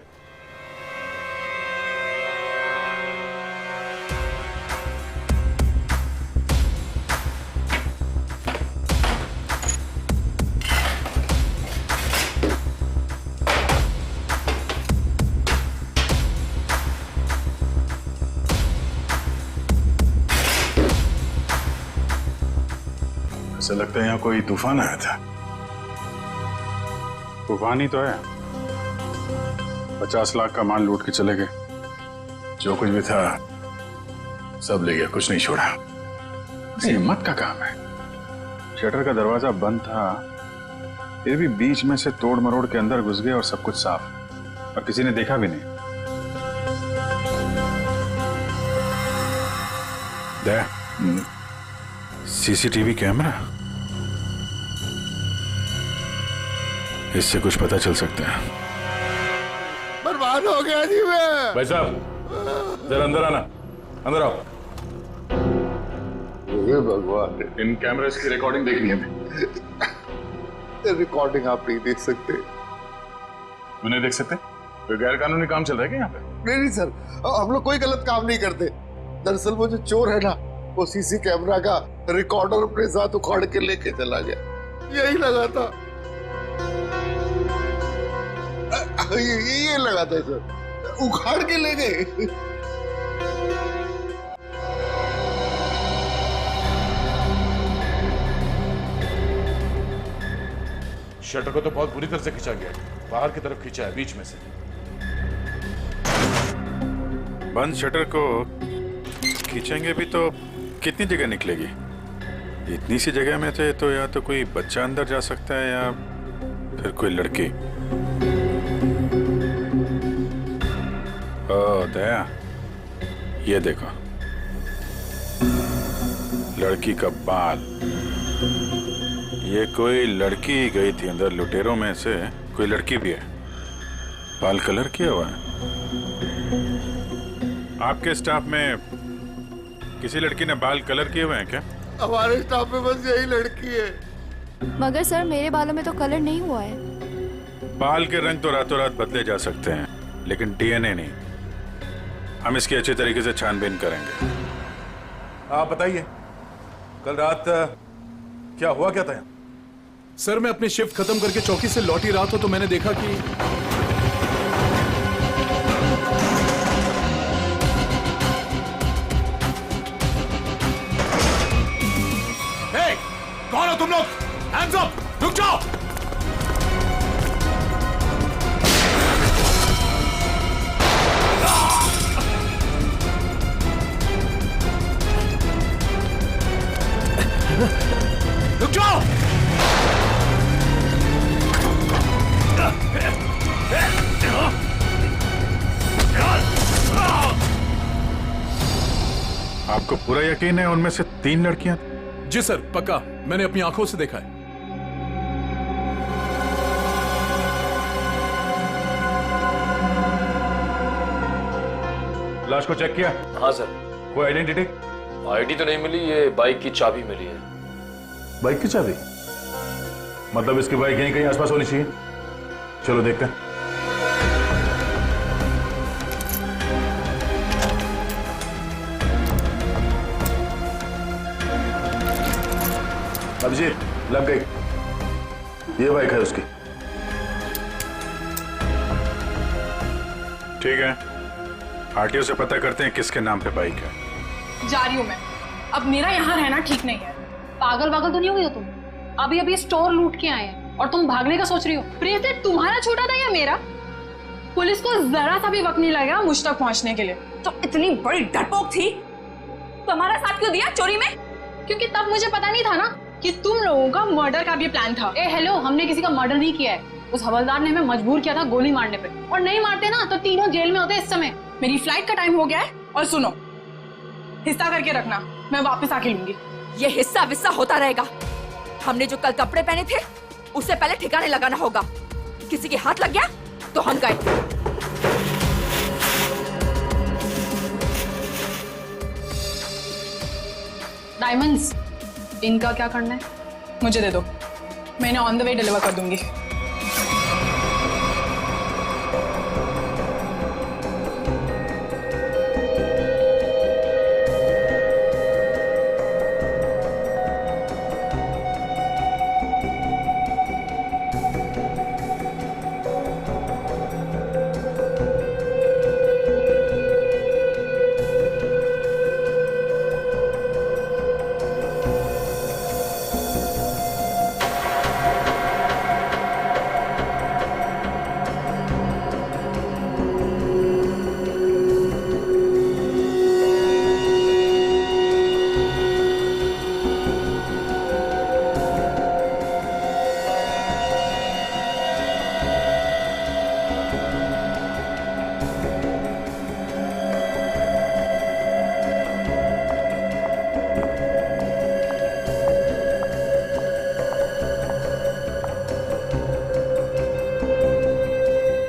ऐसा लगता है यहाँ कोई तूफान आया था। तूफान ही तो है। 50 लाख का माल लूट के चले गए। जो कुछ भी था सब ले गया, कुछ नहीं छोड़ा। हिम्मत का काम है। शटर का दरवाजा बंद था, फिर भी बीच में से तोड़ मरोड़ के अंदर घुस गए और सब कुछ साफ, और किसी ने देखा भी नहीं। सीसीटीवी कैमरा, इससे कुछ पता चल सकता है। बर्बाद हो गया जी मैं। भाई साहब जरा अंदर आना, अंदर आओ। हे भगवान, इन कैमरास की रिकॉर्डिंग देखनी है हमें। रिकॉर्डिंग आप नहीं देख सकते। क्यों नहीं देख सकते? कोई गैर कानूनी काम चल रहा है क्या यहाँ पे? नहीं सर, हम लोग कोई गलत काम नहीं करते। दरअसल वो जो चोर है ना, वो सीसी कैमरा का रिकॉर्डर अपने साथ उखाड़ के लेके चला गया। यही लगा था, ये लगा था सर, उखाड़ के ले गए। शटर को तो बहुत बुरी तरह से खींचा गया, बाहर की तरफ खींचा है, बीच में से। बंद शटर को खींचेंगे भी तो कितनी जगह निकलेगी? इतनी सी जगह में थे तो या तो कोई बच्चा अंदर जा सकता है या फिर कोई लड़की। ओ दया, ये देखो, लड़की का बाल। ये कोई लड़की गई थी अंदर, लुटेरों में से कोई लड़की भी है। बाल कलर किया हुआ है। आपके स्टाफ में किसी लड़की ने बाल कलर किए हुए हैं क्या? हमारे स्टाफ में बस यही लड़की है। मगर सर मेरे बालों में तो कलर नहीं हुआ है। बाल के रंग तो रातों रात बदले जा सकते हैं, लेकिन डीएनए नहीं। हम इसकी अच्छी तरीके से छानबीन करेंगे। आप बताइए, कल रात क्या हुआ, क्या था? सर मैं अपनी शिफ्ट खत्म करके चौकी से लौटी रहा था तो मैंने देखा कि कौन हो तुम लोग? Hands up! रुक जाओ! रुक जाओ! आपको पूरा यकीन है उनमें से 3 लड़कियां? जी सर, पक्का, मैंने अपनी आंखों से देखा है। लाश को चेक किया? हाँ सर। कोई आइडेंटिटी? आईडी तो नहीं मिली, ये बाइक की चाबी मिली है। बाइक की चाबी? मतलब इसकी बाइक यहीं कहीं आसपास होनी चाहिए। चलो देखते हैं। अभिजीत, लग गई। ये बाइक है उसकी। ठीक है, आरटीओ से पता करते हैं किसके नाम पे बाइक है। जा रही हूँ मैं। अब मेरा यहाँ रहना ठीक नहीं है। पागल वागल तो नहीं हो गई हो तुम? अभी अभी स्टोर लूट के आए हैं और तुम भागने का सोच रही हो। ब्रेसलेट तुम्हारा छोटा था या मेरा? पुलिस को जरा सा भी वक्त नहीं लगा मुझ तक पहुंचने के लिए। तो इतनी बड़ी डरपोक थी, तुम्हारा साथ क्यों दिया चोरी में? क्योंकि तब मुझे पता नहीं था ना कि तुम लोगों का मर्डर का भी प्लान था। ए हेलो, हमने किसी का मर्डर नहीं किया है। उस हवलदार ने हमें मजबूर किया था गोली मारने पे, और नहीं मारते ना तो तीनों जेल में होते इस समय। मेरी फ्लाइट का टाइम हो गया है, और सुनो, हिस्सा करके रखना, मैं वापस आके लूंगी। ये हिस्सा विस्सा होता रहेगा। हमने जो कल कपड़े पहने थे उससे पहले ठिकाने लगाना होगा। किसी के हाथ लग गया तो हम गए। डायमंड्स, इनका क्या करना है मुझे दे दो, मैं इन्हें ऑन द वे डिलीवर कर दूंगी।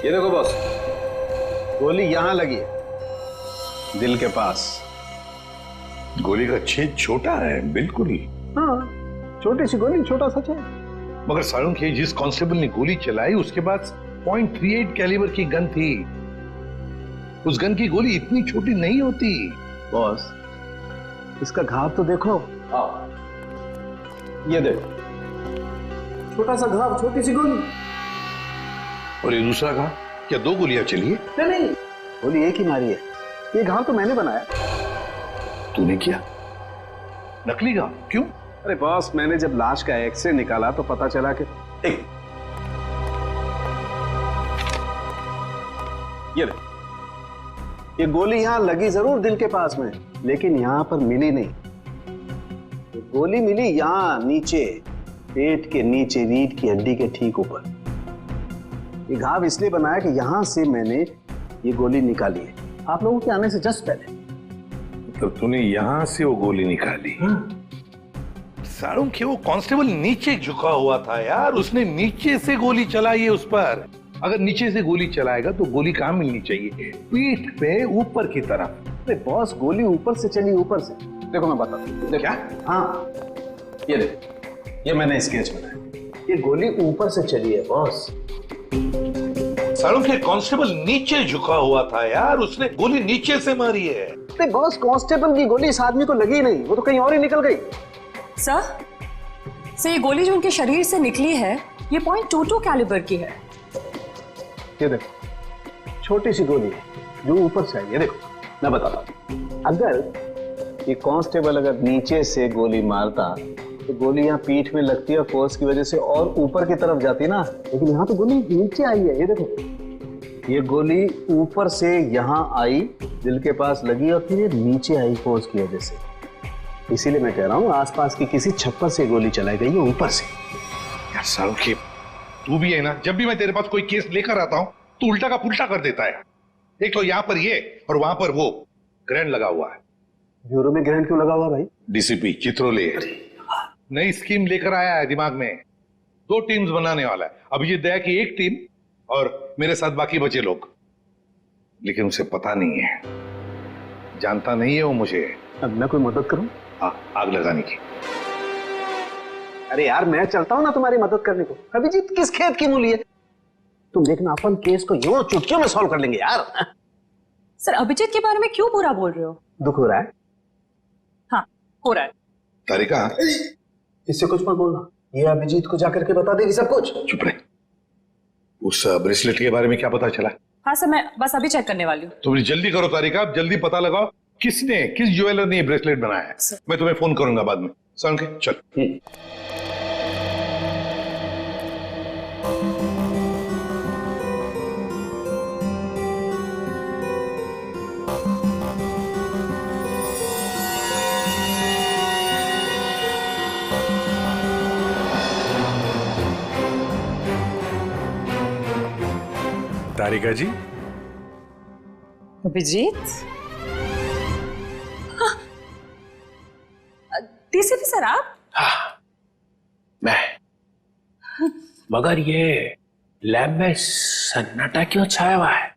ये देखो बॉस, गोली यहां लगी है, दिल के पास। गोली का छेद छोटा है, बिल्कुल। हाँ, छोटी सी गोली, छोटा सा छेद। मगर सारुण के जिस कांस्टेबल ने गोली चलाई उसके पास .38 कैलिबर की गन थी। उस गन की गोली इतनी छोटी नहीं होती। बॉस, इसका घाव तो देखो। ये देखो, छोटा सा घाव, छोटी सी गोली। और ये दूसरा घाव, क्या 2 गोलियां चली है? नहीं, गोली एक ही मारी है। ये घाव तो मैंने बनाया। तूने किया? नकली घाव? क्यों? अरे बॉस, मैंने जब लाश का एक्सरे निकाला तो पता चला कि ये गोली यहां लगी जरूर दिल के पास में, लेकिन यहां पर मिली नहीं। ये गोली मिली यहां नीचे, पेट के नीचे, रीढ़ की हड्डी के ठीक ऊपर। ये घाव इसलिए बनाया कि यहां से मैंने ये गोली निकाली है, आप लोगों के आने से जस्ट पहले। तो तूने यहां से वो गोली निकाली? सारुण के वो कांस्टेबल नीचे झुका हुआ था यार, उसने नीचे से गोली चलाई है उस पर। अगर नीचे से गोली चलाएगा तो गोली कहां मिलनी चाहिए? पीठ पे, ऊपर की तरफ। अरे बॉस, गोली ऊपर से चली, ऊपर से। देखो मैं बताता हूं। क्या? हाँ, ये देखो, ये मैंने स्केच बनाया। ये गोली ऊपर से चली है बॉस। सारुण के कांस्टेबल नीचे झुका हुआ था यार, उसने गोली नीचे से मारी है। अरे बॉस, कांस्टेबल की गोली इस आदमी को लगी नहीं, वो तो कहीं और ही निकल गई। सर, ये गोली जो उनके शरीर से निकली है, ये .22 कैलिबर की है। ये देखो, छोटी सी गोली है जो ऊपर से आई है। देखो, मैं बताता हूं, अगर ये कांस्टेबल अगर नीचे से गोली मारता तो गोली यहाँ पीठ में लगती है, फोर्स की वजह से और ऊपर की तरफ जाती ना, लेकिन यहाँ तो गोली नीचे आई है। ये देखो, ये गोली ऊपर से यहाँ आई, दिल के पास लगी और फिर ये नीचे आई फोर्स की वजह से। इसीलिए मैं कह रहा हूँ आसपास की किसी छप्पर से गोली चलाई गई है, ऊपर से। यार सारुण के, तू भी है ना, जब भी मैं तेरे पास कोई केस लेकर आता हूँ तू उल्टा का पुल्टा कर देता है। एक तो यहाँ पर ये और वहां पर वो ग्रैंड लगा हुआ है। ब्यूरो में ग्रैंड क्यों लगा हुआ भाई? डीसीपी चित्रोले नई स्कीम लेकर आया है दिमाग में। 2 टीम्स बनाने वाला है। अभिजीत दया की एक टीम और मेरे साथ बाकी बचे लोग। लेकिन उसे पता नहीं है, जानता नहीं है वो मुझे। अब मैं कोई मदद करूं? आग लगाने की। अरे यार, मैं चलता हूं ना तुम्हारी मदद करने को। अभिजीत किस खेत की मूली है? तुम देखना, अपन केस को यूं चुटकियों में सॉल्व कर लेंगे यार। सर, अभिजीत के बारे में क्यों बुरा बोल रहे हो? दुख हो रहा है? हाँ, हो रहा है। तारिका, इससे कुछ मत बोलना, ये अभिजीत को जाकर के बता देगी सब कुछ। चुप रहे। उस ब्रेसलेट के बारे में क्या पता चला? हाँ सर, मैं बस अभी चेक करने वाली हूँ। तुम जल्दी करो तारिका, जल्दी पता लगाओ किस ज्वेलर ने ये ब्रेसलेट बनाया है। मैं तुम्हें फोन करूंगा बाद में। सारुण के, चल। तारिका जी। अभिजीत? डीसीपी सर आप? हाँ, मैं। मगर ये लैब में सन्नाटा क्यों छाया हुआ है?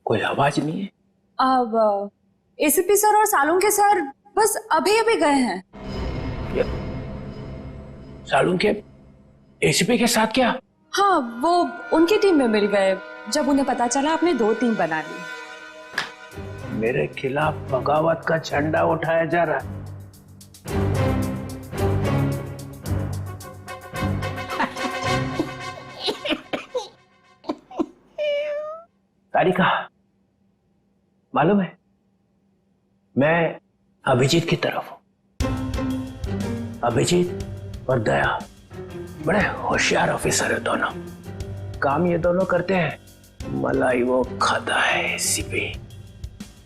कोई आवाज नहीं है। अब एसीपी सर और सालुंके सर बस अभी अभी गए हैं। सालुंके एसीपी के साथ क्या? हाँ, वो उनकी टीम में मिल गए जब उन्हें पता चला आपने 2 टीम बना ली। मेरे खिलाफ बगावत का झंडा उठाया जा रहा है। तारिका, मालूम है मैं अभिजीत की तरफ हूं। अभिजीत और दया बड़े होशियार ऑफिसर है दोनों। काम ये दोनों करते हैं, मलाई वो खाता है एसीपी।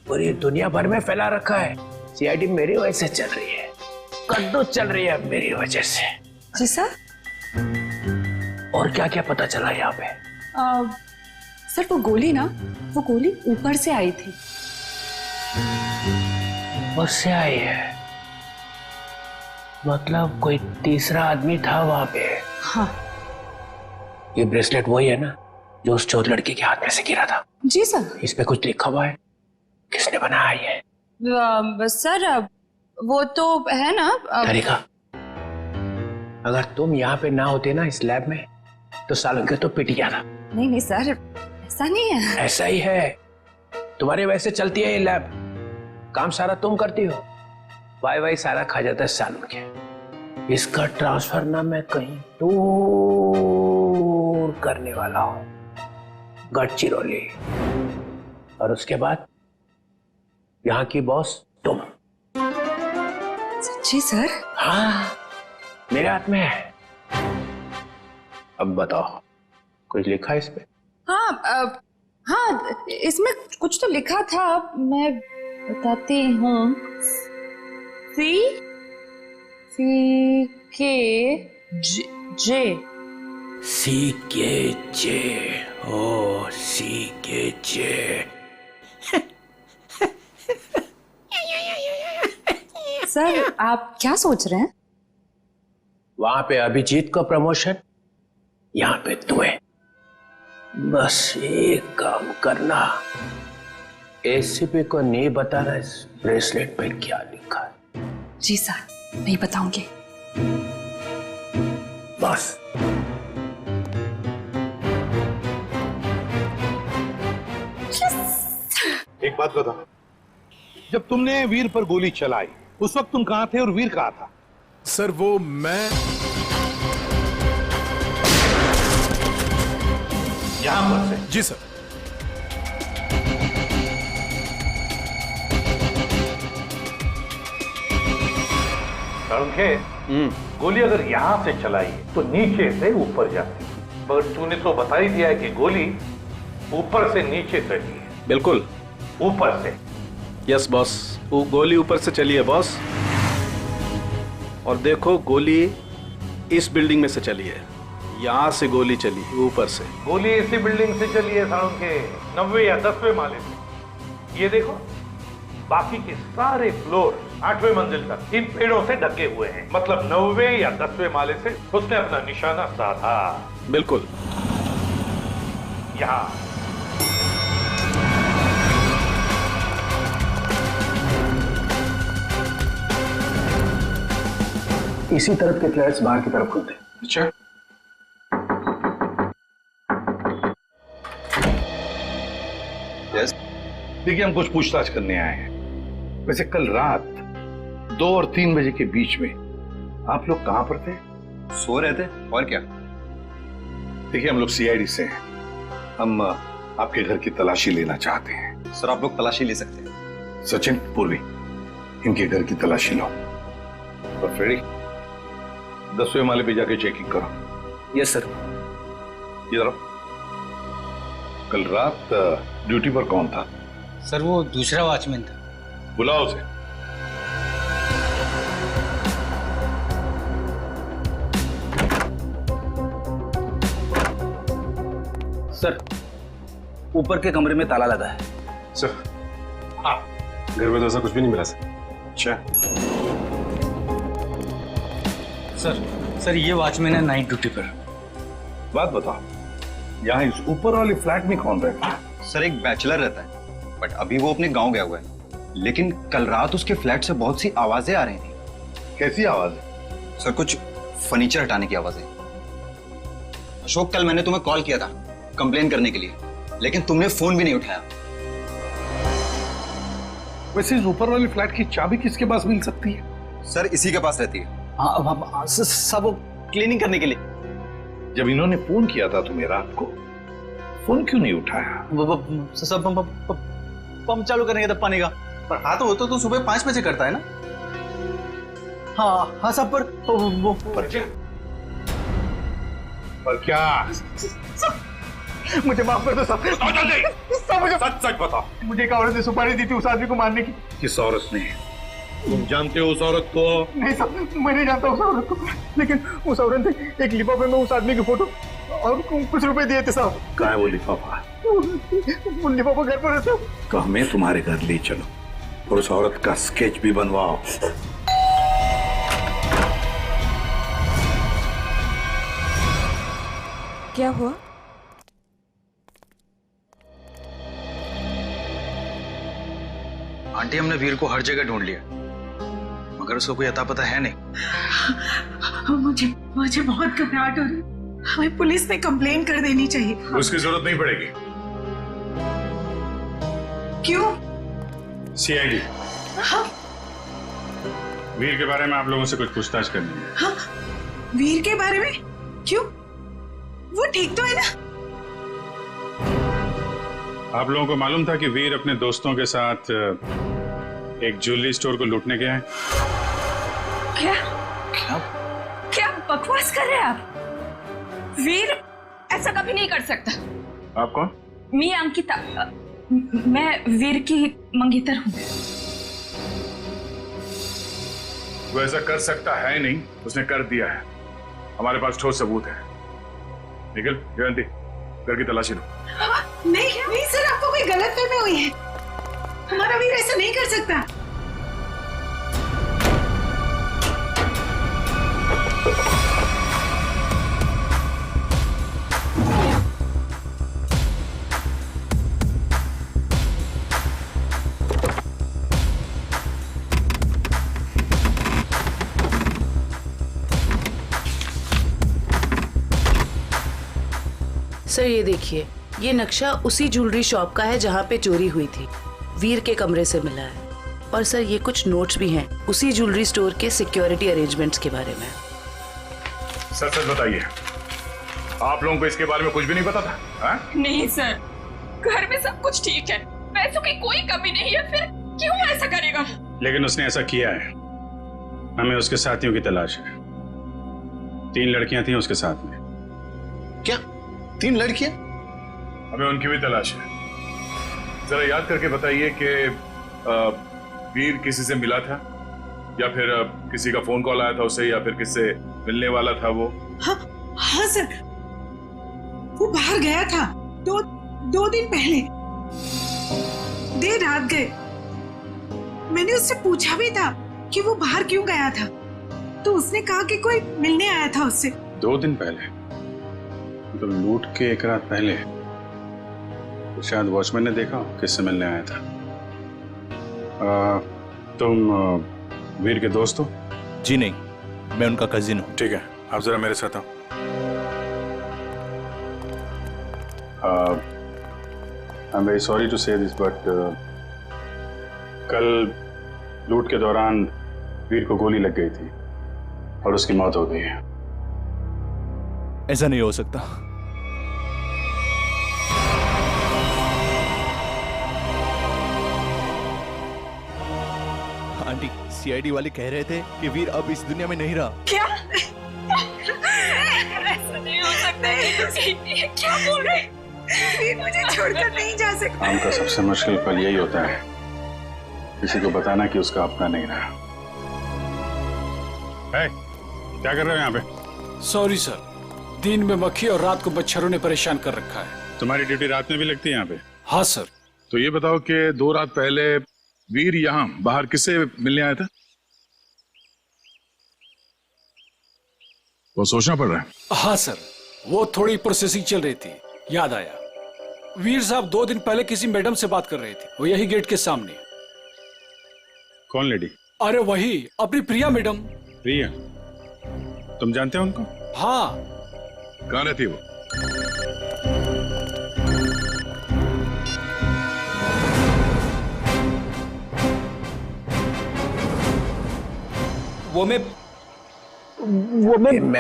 पूरी दुनिया भर में फैला रखा है। सीआईडी मेरी वजह से चल रही है, कद्दू चल रही है मेरी वजह से। जी सर। और क्या क्या पता चला यहाँ पे? सर, वो गोली ना, वो गोली ऊपर से आई थी। ऊपर से आई है? मतलब कोई तीसरा आदमी था वहां पे? हाँ। ये ब्रेसलेट वही है ना जो उस चौथ लड़की के हाथ में से गिरा था। जी सर। इस पे कुछ लिखा हुआ है? किसने बनाया ये? सर वो तो है ना तरीका। अगर तुम यहाँ पे ना होते ना इस लैब में तो सालुंखे तो पिट गया था। नहीं नहीं सर, ऐसा नहीं है। ऐसा ही है। तुम्हारे वैसे चलती है ये लैब, काम सारा तुम करती हो, वाई सारा खा जाता है सालुंखे। इसका ट्रांसफर ना मैं कहीं दूर करने वाला हूं, गढ़चिरौली, और उसके बाद यहाँ की बॉस तुम। सच्ची सर? हाँ, मेरे हाथ में है। अब बताओ, कुछ लिखा है इस पे? हाँ हाँ, इसमें कुछ तो लिखा था, मैं बताती हूँ। सी के जे CKJ। ओ CKJ। सर आप क्या सोच रहे हैं? वहां पे अभिजीत को प्रमोशन, यहाँ पे तुम्हें। बस एक काम करना, एसीपी को नहीं बताना इस ब्रेसलेट पे क्या लिखा है। जी सर, नहीं बताऊंगी। बस। एक बात बता, जब तुमने वीर पर गोली चलाई उस वक्त तुम कहां थे और वीर कहां था? सर वो मैं यहां पर से? जी सर। सालुंखे, गोली अगर यहां से चलाई तो नीचे से ऊपर जाती, पर तूने तो बता ही दिया है कि गोली ऊपर से नीचे चली है। बिल्कुल ऊपर से। यस बॉस, वो गोली ऊपर से चली है बॉस। और देखो, गोली इस बिल्डिंग में से चली है, यहां से गोली चली है ऊपर से। गोली इसी बिल्डिंग से चली है सालुंखे, 9वें या 10वें माले से। ये देखो, बाकी के सारे फ्लोर 8वें मंजिल तक इन पेड़ों से ढके हुए हैं। मतलब 9वें या 10वें माले से उसने अपना निशाना साधा। बिल्कुल। यहाँ इसी तरफ के फ्लैट्स बाहर की तरफ खुलते हैं। अच्छा। यस, देखिए हम कुछ पूछताछ करने आए हैं। वैसे कल रात 2 और 3 बजे के बीच में आप लोग कहां पर थे? सो रहे थे, और क्या। देखिए हम लोग सीआईडी से हैं, हम आपके घर की तलाशी लेना चाहते हैं। सर आप लोग तलाशी ले सकते हैं। सचिन, पूर्वी, इनके घर की तलाशी लो। और फ्रेडी, 10वें माले पे जाके चेकिंग करो। Yes sir. इधर आओ। कल रात ड्यूटी पर कौन था? सर वो दूसरा वॉचमैन था। बुलाओ उसे। सर, ऊपर के कमरे में ताला लगा है। सर, हाँ, घर में तो ऐसा कुछ भी नहीं मिला सर। अच्छा। सर ये वॉचमैन है नाइट ड्यूटी पर। बात बताओ, यहाँ इस ऊपर वाले फ्लैट में कौन रहता है? सर एक बैचलर रहता है, बट अभी वो अपने गांव गया हुआ है। लेकिन कल रात उसके फ्लैट से बहुत सी आवाजें आ रही थी। कैसी आवाज? सर कुछ फर्नीचर हटाने की आवाजें। अशोक, कल मैंने तुम्हें कॉल किया था कंप्लेन करने के लिए, लेकिन तुमने फोन भी नहीं उठाया। वैसे इस ऊपर वाले फ्लैट की चाबी किसके पास मिल सकती है? सर इसी के पास रहती है। हाँ, सब क्लीनिंग करने के लिए। जब इन्होंने फोन किया था तुम्हें रात को, फोन क्यों नहीं उठाया? सब पंप चालू करने का, पानी का। पर हाँ तो सुबह 5 बजे करता है ना। हाँ सब पर क्या? मुझे माफ कर दो सब। मुझे सच बताओ, मुझे एक औरत ने सुपारी दी थी उस आदमी को मारने की। किस औरत ने? तुम जानते हो उस औरत को? नहीं सर, मैं नहीं जानता उस औरत को, लेकिन उस औरत ने एक लिफाफे में उस आदमी की फोटो और कुछ रुपए दिए थे साहब। कहाँ है वो लिफाफा? वो लिफाफा घर पर है साहब। तो हमें तुम्हारे घर ले चलो और उस औरत का स्केच भी बनवाओ। क्या हुआ? आंटी हमने वीर को हर जगह ढूंढ लिया, मगर उसको कोई अता पता है नहीं। मुझे बहुत घबराहट हो रही है। हमें पुलिस में कंप्लेन कर देनी चाहिए। उसकी जरूरत नहीं पड़ेगी। क्यों? सीआईडी हाँ? वीर के बारे में आप लोगों से कुछ पूछताछ करनी है। हाँ? वीर के बारे में? क्यों? वो ठीक तो है ना? आप लोगों को मालूम था कि वीर अपने दोस्तों के साथ एक ज्वेलरी स्टोर को लूटने गया है? क्या क्या क्या बकवास कर रहे हैं आप? वीर ऐसा कभी नहीं कर सकता। आप कौन? मैं अंकिता, मैं वीर की मंगेतर हूँ। वो ऐसा कर सकता है नहीं, उसने कर दिया है। हमारे पास ठोस सबूत है। निकल जयंती, घर की तलाशी लो। नहीं सर, आपको कोई गलतफहमी हुई है। हमारा वीर ऐसा नहीं कर सकता। सर ये देखिए, ये नक्शा उसी ज्वेलरी शॉप का है जहाँ पे चोरी हुई थी। वीर के कमरे से मिला है। और सर ये कुछ नोट्स भी हैं उसी ज्वेलरी स्टोर के सिक्योरिटी अरेंजमेंट्स के बारे में। सच सच बताइए, आप लोगों को इसके बारे में कुछ भी नहीं पता था? हा? नहीं सर, घर में सब कुछ ठीक है, पैसों की कोई कमी नहीं है, फिर क्यों ऐसा करेगा? लेकिन उसने ऐसा किया है। हमें उसके साथियों की तलाश है। 3 लड़कियां थीं उसके साथ में। क्या 3 लड़कियां? हमें उनकी भी तलाश है। जरा याद करके बताइए कि वीर किसी से मिला था, या फिर किसी का फोन कॉल आया था उसे, या फिर किससे मिलने वाला था वो? हाँ सर, वो बाहर गया था 2 दिन पहले, देर रात गए। मैंने उससे पूछा भी था कि वो बाहर क्यों गया था, तो उसने कहा कि कोई मिलने आया था उससे। 2 दिन पहले? तो लूट के 1 रात पहले तो शायद वॉचमैन ने देखा किससे मिलने आया था। तुम वीर के दोस्त हो? जी नहीं, मैं उनका कजिन हूँ। ठीक है, आप जरा मेरे साथ आओ। I am very sorry to say this, but कल लूट के दौरान वीर को गोली लग गई थी और उसकी मौत हो गई है। ऐसा नहीं हो सकता। आंटी, सीआईडी वाले कह रहे थे कि वीर अब इस दुनिया में नहीं रहा। क्या? ऐसा नहीं हो सकता है। क्या बोल रहे हैं? वीर मुझे छोड़कर नहीं जा सकता। काम का सबसे मुश्किल पल यही होता है, किसी को बताना कि उसका अपना नहीं रहा। क्या कर रहे हो यहाँ पे? सॉरी सर, दिन में मक्खी और रात को मच्छरों ने परेशान कर रखा है। तुम्हारी ड्यूटी रात में भी लगती है यहाँ पे? हाँ सर। तो ये बताओ कि 2 रात पहले वीर यहाँ बाहर किससे मिलने आया था? वो सोचना पड़ रहा है। हाँ सर, वो थोड़ी प्रोसेसिंग चल रही थी, याद आया। वीर साहब 2 दिन पहले किसी मैडम से बात कर रहे थे, वो यही गेट के सामने। कौन लेडी? अरे वही, अपनी प्रिया मैडम। प्रिया? तुम जानते हो उनको? हाँ। कहाँ रहती है वो?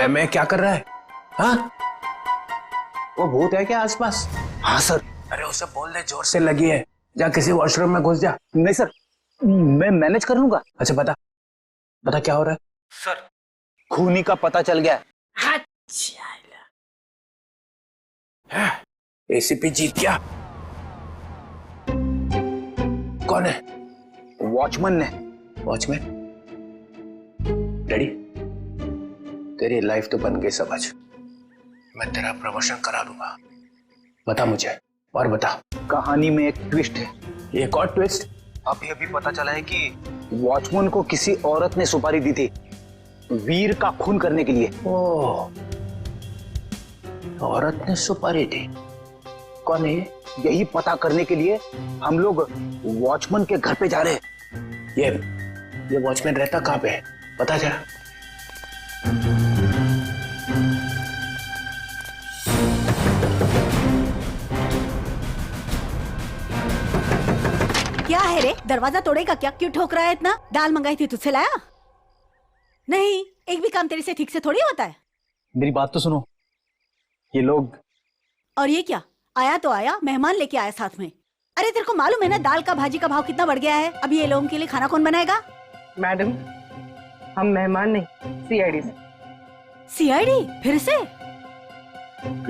मैं क्या कर रहा है? हाँ? वो भूत है क्या आसपास? हाँ सर। अरे उसे बोल दे जोर से लगी है, जा किसी वॉशरूम में घुस जा। नहीं सर, मैं मैनेज कर लूंगा। अच्छा बता क्या हो रहा है? सर, खूनी का पता चल गया। एसीपी जीत गया। कौन है? वॉचमैन ने। वॉचमैन? डैडी, तेरी लाइफ तो बन गई समझ। मैं तेरा प्रमोशन करा दूंगा। बता मुझे, और बता। कहानी में एक ट्विस्ट है। एक और ट्विस्ट? अभी अभी पता चला है कि वॉचमैन को किसी औरत ने सुपारी दी थी वीर का खून करने के लिए। ओह, औरत ने सुपारी दी? कौन है? यही पता करने के लिए हम लोग वॉचमैन के घर पे जा रहे हैं। ये वॉचमैन रहता कहाँ पे है, पता क्या? क्या है रे, दरवाजा तोड़ेगा क्या? क्यों ठोक रहा है इतना? दाल मंगाई थी तुझसे लाया? नहीं, एक भी काम तेरे से ठीक से थोड़ी होता है। मेरी बात तो सुनो, ये लोग। और ये क्या, आया तो आया, मेहमान लेके आया साथ में। अरे तेरे को मालूम है ना दाल का भाजी का भाव कितना बढ़ गया है? अभी ये लोगों के लिए खाना कौन बनाएगा? मैडम, हम मेहमान नहीं, सीआईडी से। सीआईडी? फिर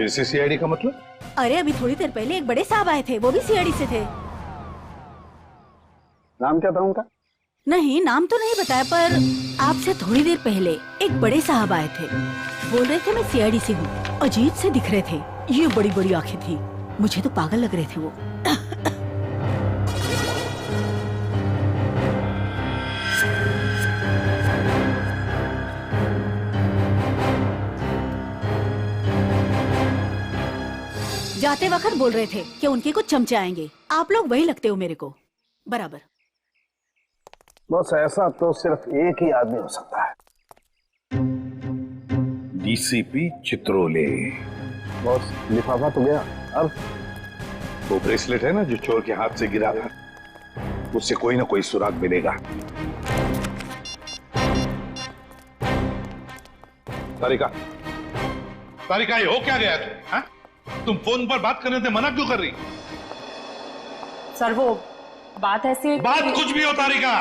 से सीआईडी का मतलब? अरे अभी थोड़ी देर पहले एक बड़े साहब आए थे, वो भी सीआईडी से थे। नाम क्या था उनका? नहीं, नाम तो नहीं बताया, पर आपसे थोड़ी देर पहले एक बड़े साहब आए थे, बोल रहे थे मैं सीआईडी से हूँ। अजीब से दिख रहे थे, ये बड़ी बड़ी आंखें थी, मुझे तो पागल लग रहे थे वो। जाते वक्त बोल रहे थे कि उनके कुछ चमचे आएंगे। आप लोग वही लगते हो मेरे को बराबर। बस ऐसा तो सिर्फ एक ही आदमी हो सकता है, डीसीपी चित्रोले। बॉस, लिफाफा तो गया, अब वो ब्रेसलेट है ना जो चोर के हाथ से गिरा था, उससे कोई ना कोई सुराग मिलेगा। तारिका, तारिका, ये हो क्या गया तुम? तुम फोन पर बात करने से मना क्यों कर रही? सर वो बात ऐसी है बात कुछ भी हो तारिका,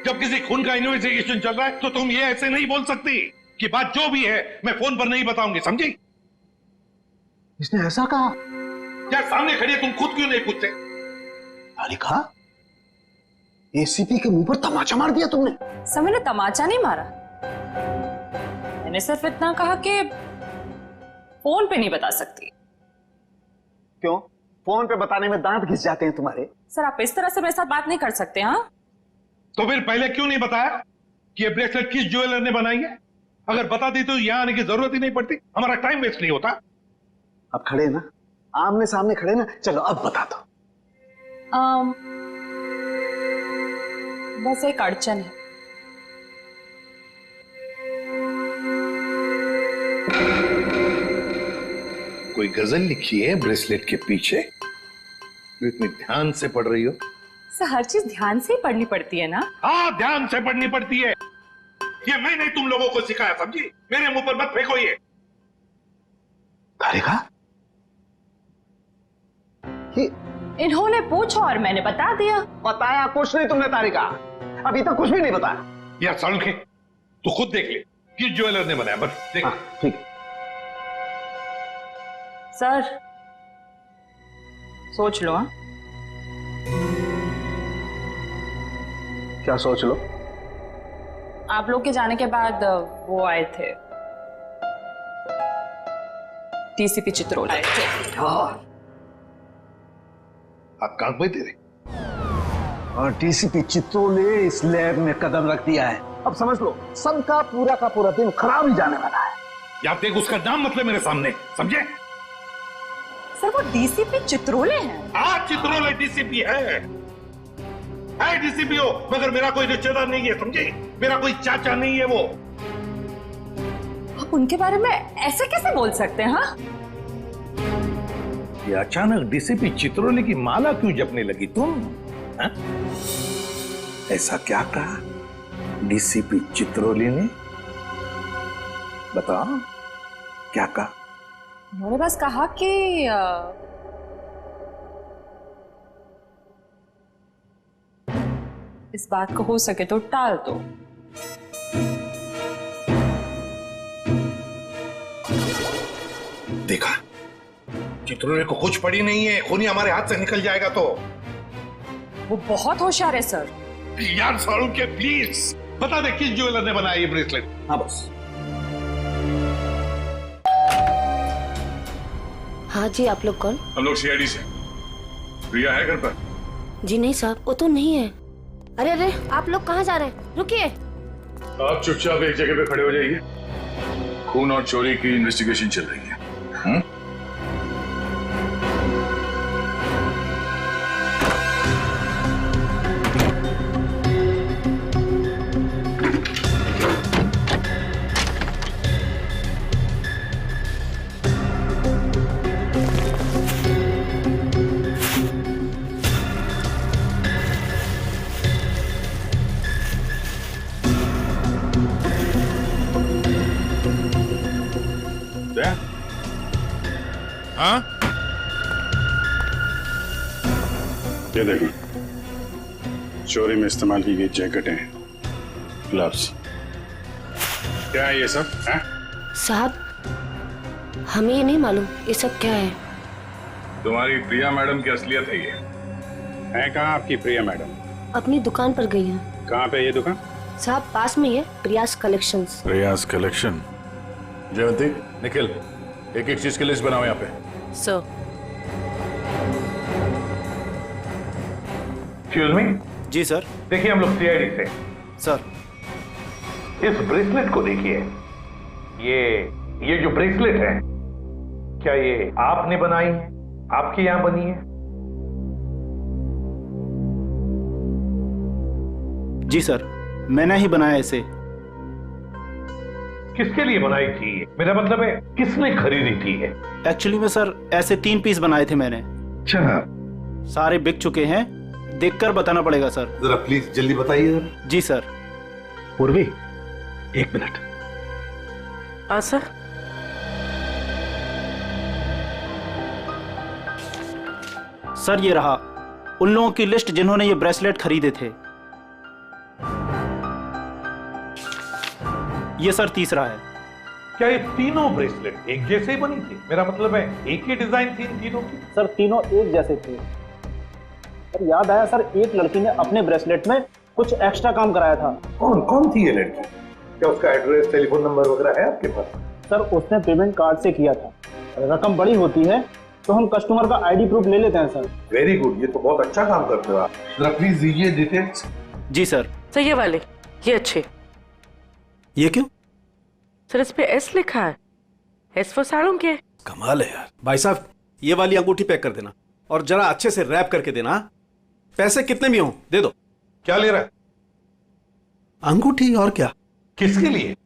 जब किसी खून का इन्वेस्टिगेशन चल रहा है तो तुम ये ऐसे नहीं बोल सकती कि बात जो भी है मैं फोन पर नहीं बताऊंगी, समझी? इसने ऐसा कहा? क्या सामने खड़ी है, तुम खुद क्यों नहीं पूछते? तारिका, एसीपी के मुंह पर तमाचा मार दिया तुमने। सर मैंने तमाचा नहीं मारा, मैंने सिर्फ इतना कहा कि फोन पे नहीं बता सकती। क्यों? फोन पे बताने में दांत घिस जाते हैं तुम्हारे। सर आप इस तरह से मेरे साथ बात नहीं कर सकते। हाँ, तो फिर पहले क्यों नहीं बताया कि ये ब्रेसलेट किस ज्वेलर ने बनाई है? अगर बता दी तो यहां आने की जरूरत ही नहीं पड़ती, हमारा टाइम वेस्ट नहीं होता। अब खड़े ना, आमने सामने खड़े ना, चलो अब बता दो। बस एक अड़चन है। कोई गजल लिखी है ब्रेसलेट के पीछे? इतनी ध्यान से पढ़ रही हो? सर हर चीज ध्यान से ही पढ़नी पड़ती है ना? हाँ, ध्यान से पढ़नी पड़ती है। ये मैंने तुम लोगों को सिखाया, समझी? मेरे मुंह पर मत फेंको ये। तारिका, इन्होंने पूछा और मैंने बता दिया। बताया कुछ नहीं तुमने तारिका, अभी तक कुछ भी नहीं बताया। यार सालुंखे, तू खुद देख ले किस ज्वेलर ने बनाया, बस देख। ठीक है सर, सोच लो। हाँ, क्या सोच लो? आप लोग के जाने के बाद वो आए थे, डीसीपी चित्रोले आए थे। आप कांक भाई तेरे, और डीसीपी चित्रोले इस लैब में कदम रख दिया है। अब समझ लो सबका पूरा का पूरा दिन खराब ही जाने वाला है। या देख उसका नाम मतलब मेरे सामने, समझे? सर वो डीसीपी चित्रोले हैं। हाँ, चित्रोले डीसीपी है डीसीपी हो, मगर मेरा कोई रिश्तेदार नहीं है, समझे? मेरा कोई चाचा नहीं है वो। आप उनके बारे में ऐसे कैसे बोल सकते हैं? हाँ, ये अचानक डीसीपी चित्रोले की माला क्यों जपने लगी तुम? हा? ऐसा क्या कहा डीसीपी चित्रोले ने? बताओ क्या कहा? उन्होंने बस कहा कि इस बात को हो सके तो टाल दो। देखा, चित्रोले को कुछ पड़ी नहीं है, खूनी हमारे हाथ से निकल जाएगा तो। वो बहुत होशियार है सर। यार सालुंखे प्लीज बता दे किस ज्वेलर ने बनाया ये ब्रेसलेट? हाँ बस। हाँ जी, आप लोग कौन? हम लोग सीआईडी से। प्रिया है घर पर? जी नहीं साहब, वो तो नहीं है। अरे अरे, आप लोग कहाँ जा रहे हैं? रुकिए। आप चुपचाप एक जगह पे खड़े हो जाइए, खून और चोरी की इन्वेस्टिगेशन चल रही है। दया? हाँ? ये देखो, चोरी में इस्तेमाल की गई जैकेटें, ग्लव्स, क्या है ये सब? हैं? साहब, हमें ये नहीं मालूम ये सब क्या है। तुम्हारी प्रिया मैडम की असलियत है ये। है कहाँ आपकी प्रिया मैडम? अपनी दुकान पर गई है। कहाँ पे ये दुकान? साहब पास में ही है, प्रियास कलेक्शंस। प्रियास कलेक्शन। जयवंती, निखिल, एक एक चीज की लिस्ट बनाओ यहाँ पे। सर। Excuse me. जी सर। देखिए हम लोग सीआईडी से। सर, इस ब्रेसलेट को देखिए। ये जो ब्रेसलेट है, क्या ये आपने बनाई है? आपके यहां बनी है? जी सर, मैंने ही बनाया इसे। किसके लिए बनाई थी? मेरा मतलब है किसने खरीदी थी? एक्चुअली में सर ऐसे 3 पीस बनाए थे मैंने। अच्छा। सारे बिक चुके हैं, देखकर बताना पड़ेगा सर। जरा प्लीज जल्दी बताइए। जी सर। पूर्वी, 1 मिनट। हाँ सर। सर ये रहा उन लोगों की लिस्ट जिन्होंने ये ब्रेसलेट खरीदे थे। ये सर तीसरा है। क्या ये तीनों ब्रेसलेट एक जैसे ही बनी थी? मेरा मतलब है एक ही डिजाइन थी इन तीनों की? सर तीनों एक जैसे थे। सर याद आया सर, एक लड़की ने अपने ब्रेसलेट में कुछ एक्स्ट्रा काम कराया था। कौन थी ये लड़की? क्या उसका एड्रेस, टेलीफोन नंबर वगैरह है आपके पास? सर उसने पेमेंट कार्ड से किया था। रकम बड़ी होती है तो हम कस्टमर का आईडी प्रूफ ले लेते हैं सर। वेरी गुड, ये तो बहुत अच्छा काम करते हो आप। जरा प्लीज दीजिए डिटेल्स। जी सर। सर ये वाले, ये अच्छे। ये क्यों? सर इस पे एस लिखा है। एस फॉर साड़ों के। कमाल है यार। भाई साहब, ये वाली अंगूठी पैक कर देना और जरा अच्छे से रैप करके देना। पैसे कितने भी हों दे दो। क्या ले रहा है? अंगूठी। और क्या? किसके लिए?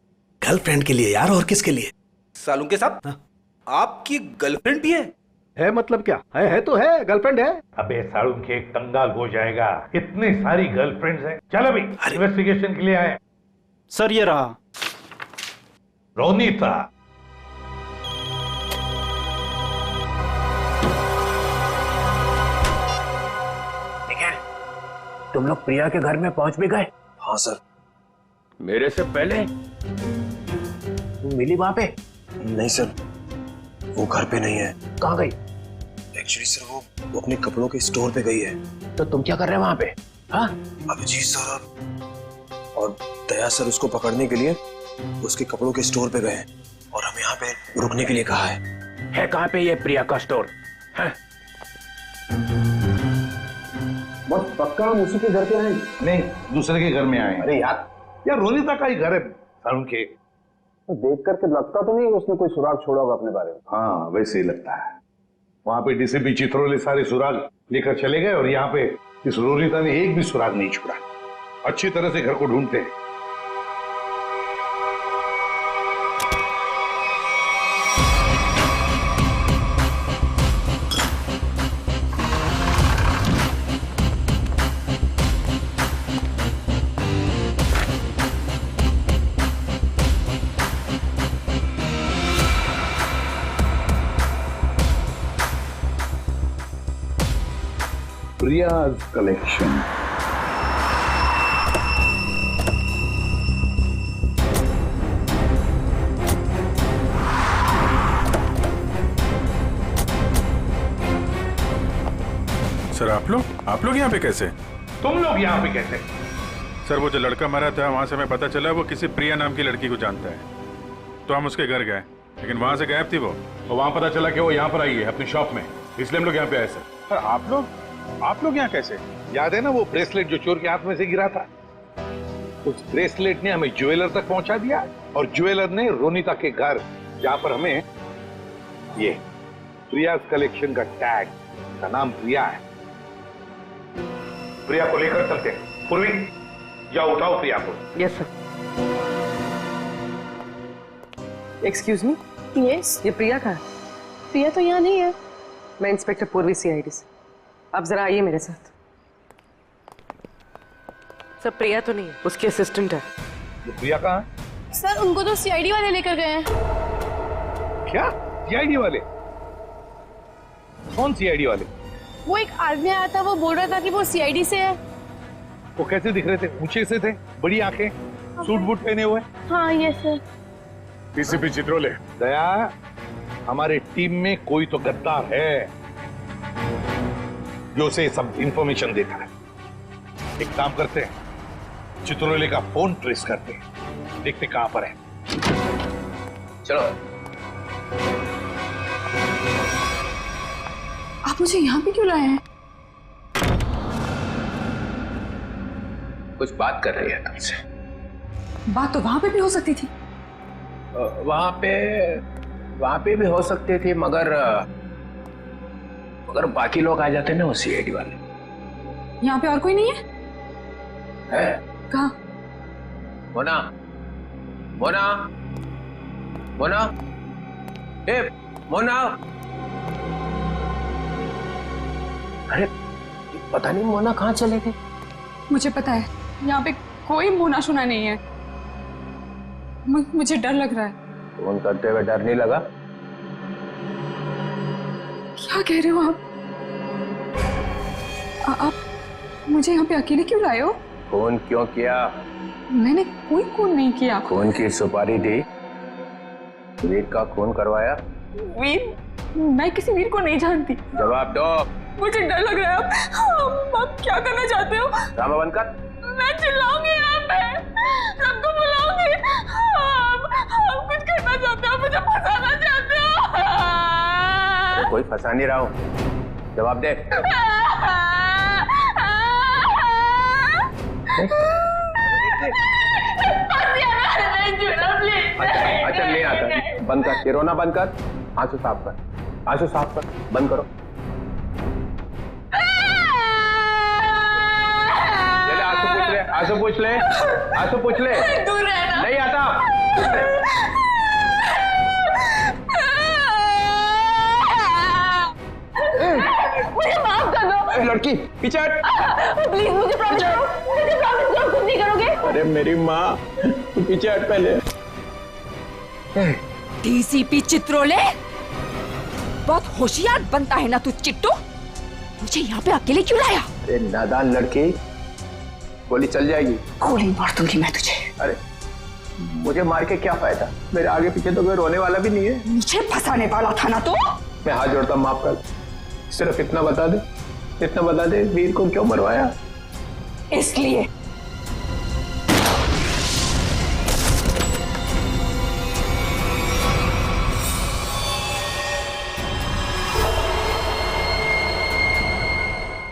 गर्लफ्रेंड के लिए यार, और किसके लिए? सालुंके के साहब, आपकी गर्लफ्रेंड भी है मतलब क्या? है तो है, गर्लफ्रेंड है। अबे सालुंके, एक कंगाल हो जाएगा। इतनी सारी गर्लफ्रेंड्स हैं। चल अभी इन्वेस्टिगेशन के लिए आए। सर ये रहा रोनीता। तुम लोग प्रिया के घर में पहुंच भी गए? हाँ सर। मेरे से पहले? तुम मिली वहां पे? नहीं सर, वो घर पे नहीं है। कहाँ गई? एक्चुअली सर वो अपने कपड़ों के स्टोर पे गई है। तो तुम क्या कर रहे हो वहां पे? हाँ? अभिजीत सर और दया सर उसको पकड़ने के लिए उसके कपड़ों के स्टोर पे गए और हमें यहाँ पे रुकने के लिए कहा है। कहाँ पे ये प्रिया का स्टोर? है? बस पक्का हम उसी के घर पे आए? नहीं, दूसरे के घर में आए। अरे यार रोनीता का ही घर है सारुण के। तो देख करके लगता तो नहीं उसने कोई सुराग छोड़ा होगा अपने बारे में। हाँ वैसे ही लगता है। वहां पे डीसीपी चित्रोले सारे सुराग लेकर चले गए और यहाँ पे इस रोनीता ने एक भी सुराग नहीं छोड़ा। अच्छी तरह से घर को ढूंढते हैं। प्रियाज कलेक्शन। सर आप लोग यहाँ पे कैसे? तुम लोग यहाँ पे कैसे? सर वो जो लड़का मरा था वहां से हमें पता चला वो किसी प्रिया नाम की लड़की को जानता है, तो हम उसके घर गए, लेकिन वहां से गायब थी वो। और वहां पता चला कि वो यहाँ पर आई है अपनी शॉप में, इसलिए हम लोग यहाँ पे आए सर। पर आप लोग यहाँ कैसे? याद है ना वो ब्रेसलेट जो चोर के हाथ में से गिरा था? उस ब्रेसलेट ने हमें ज्वेलर तक पहुंचा दिया और ज्वेलर ने रोनीता के घर, जहां पर हमें ये प्रियाज कलेक्शन का टैग, का नाम प्रिया है। प्रिया को लेकर चलते हैं। पूर्वी जाओ, उठाओ प्रिया को। Yes sir. एक्सक्यूज मी। यस। ये प्रिया का है? प्रिया तो यहाँ नहीं है। मैं इंस्पेक्टर पूर्वी सीआईडी से। आप जरा आइए मेरे साथ। सर प्रिया तो नहीं है, उसकी असिस्टेंट है। प्रिया कहाँ है? सर उनको तो सीआईडी वाले लेकर गए हैं। क्या सीआईडी वाले? कौन सीआईडी वाले? वो एक आदमी आया था, वो बोल रहा था कि वो सीआईडी से है। वो कैसे दिख रहे थे? ऊंचे से थे, बड़ी आंखें, सूट बूट पहने हुए। हाँ ये सर। डीसीपी चित्रोले, दया, हमारे टीम में कोई तो गद्दार है जो उसे सब इंफॉर्मेशन देता है। एक काम करते हैं, चित्रोले का फोन ट्रेस करते हैं, देखते कहां पर है। चलो। आप मुझे यहाँ पे क्यों लाए हैं? कुछ बात कर रही है तुमसे। बात तो वहां पे भी हो सकती थी। वहां पे भी हो सकती थी, मगर बाकी लोग आ जाते ना, वो सीआईडी वाले। यहाँ पे और कोई नहीं है? कहाँ? मोना, मोना, मोना, ए मोना। अरे पता नहीं मोना कहाँ चले गए। मुझे पता है, यहाँ पे कोई मोना शुना नहीं है। मुझे डर लग रहा है। फोन करते हुए डर नहीं लगा? क्या कह रहे हो आप मुझे यहाँ पे अकेले क्यों लाए हो? फोन क्यों किया? मैंने कोई खून नहीं किया। खून की सुपारी दी, वीर का खून करवाया। वीर? मैं किसी वीर को नहीं जानती। जवाब दो। मुझे डर लग रहा है। आप क्या करना चाहते हो? ड्रामा बंद कर। मैं चिल्लाऊंगी यहाँ पे, सबको बुलाऊंगी। आप कुछ करना चाहते हो, मुझे फंसाना चाहते हो। कोई फंसा नहीं रहा हूँ, जवाब दे। अच्छा नहीं आता, बंद कर, रोना बंद कर, आंसू साफ कर, आंसू साफ कर, बंद करो। आंसू पूछ ले, आंसू पूछ ले। दूर रहना। नहीं आता। मुझे माफ कर दो। लड़की पीछे हट। प्लीज मुझे प्रॉमिस करो, मुझे प्रॉमिस करो कुछ नहीं करोगे। अरे मेरी माँ, तू पीछे हट पहले। डीसीपी चित्रोले, बहुत होशियार बनता है ना तू चिट्टू। मुझे यहाँ पे अकेले क्यों लाया? अरे नादान लड़की, गोली चल जाएगी। गोली मार दूंगी मैं तुझे। अरे मुझे मार के क्या फायदा? मेरे आगे पीछे तो कोई रोने वाला भी नहीं है। मुझे फंसाने वाला था ना तू। मैं हाथ जोड़ता हूं, माफ कर। सिर्फ इतना बता दे, वीर को क्यों मरवाया? इसलिए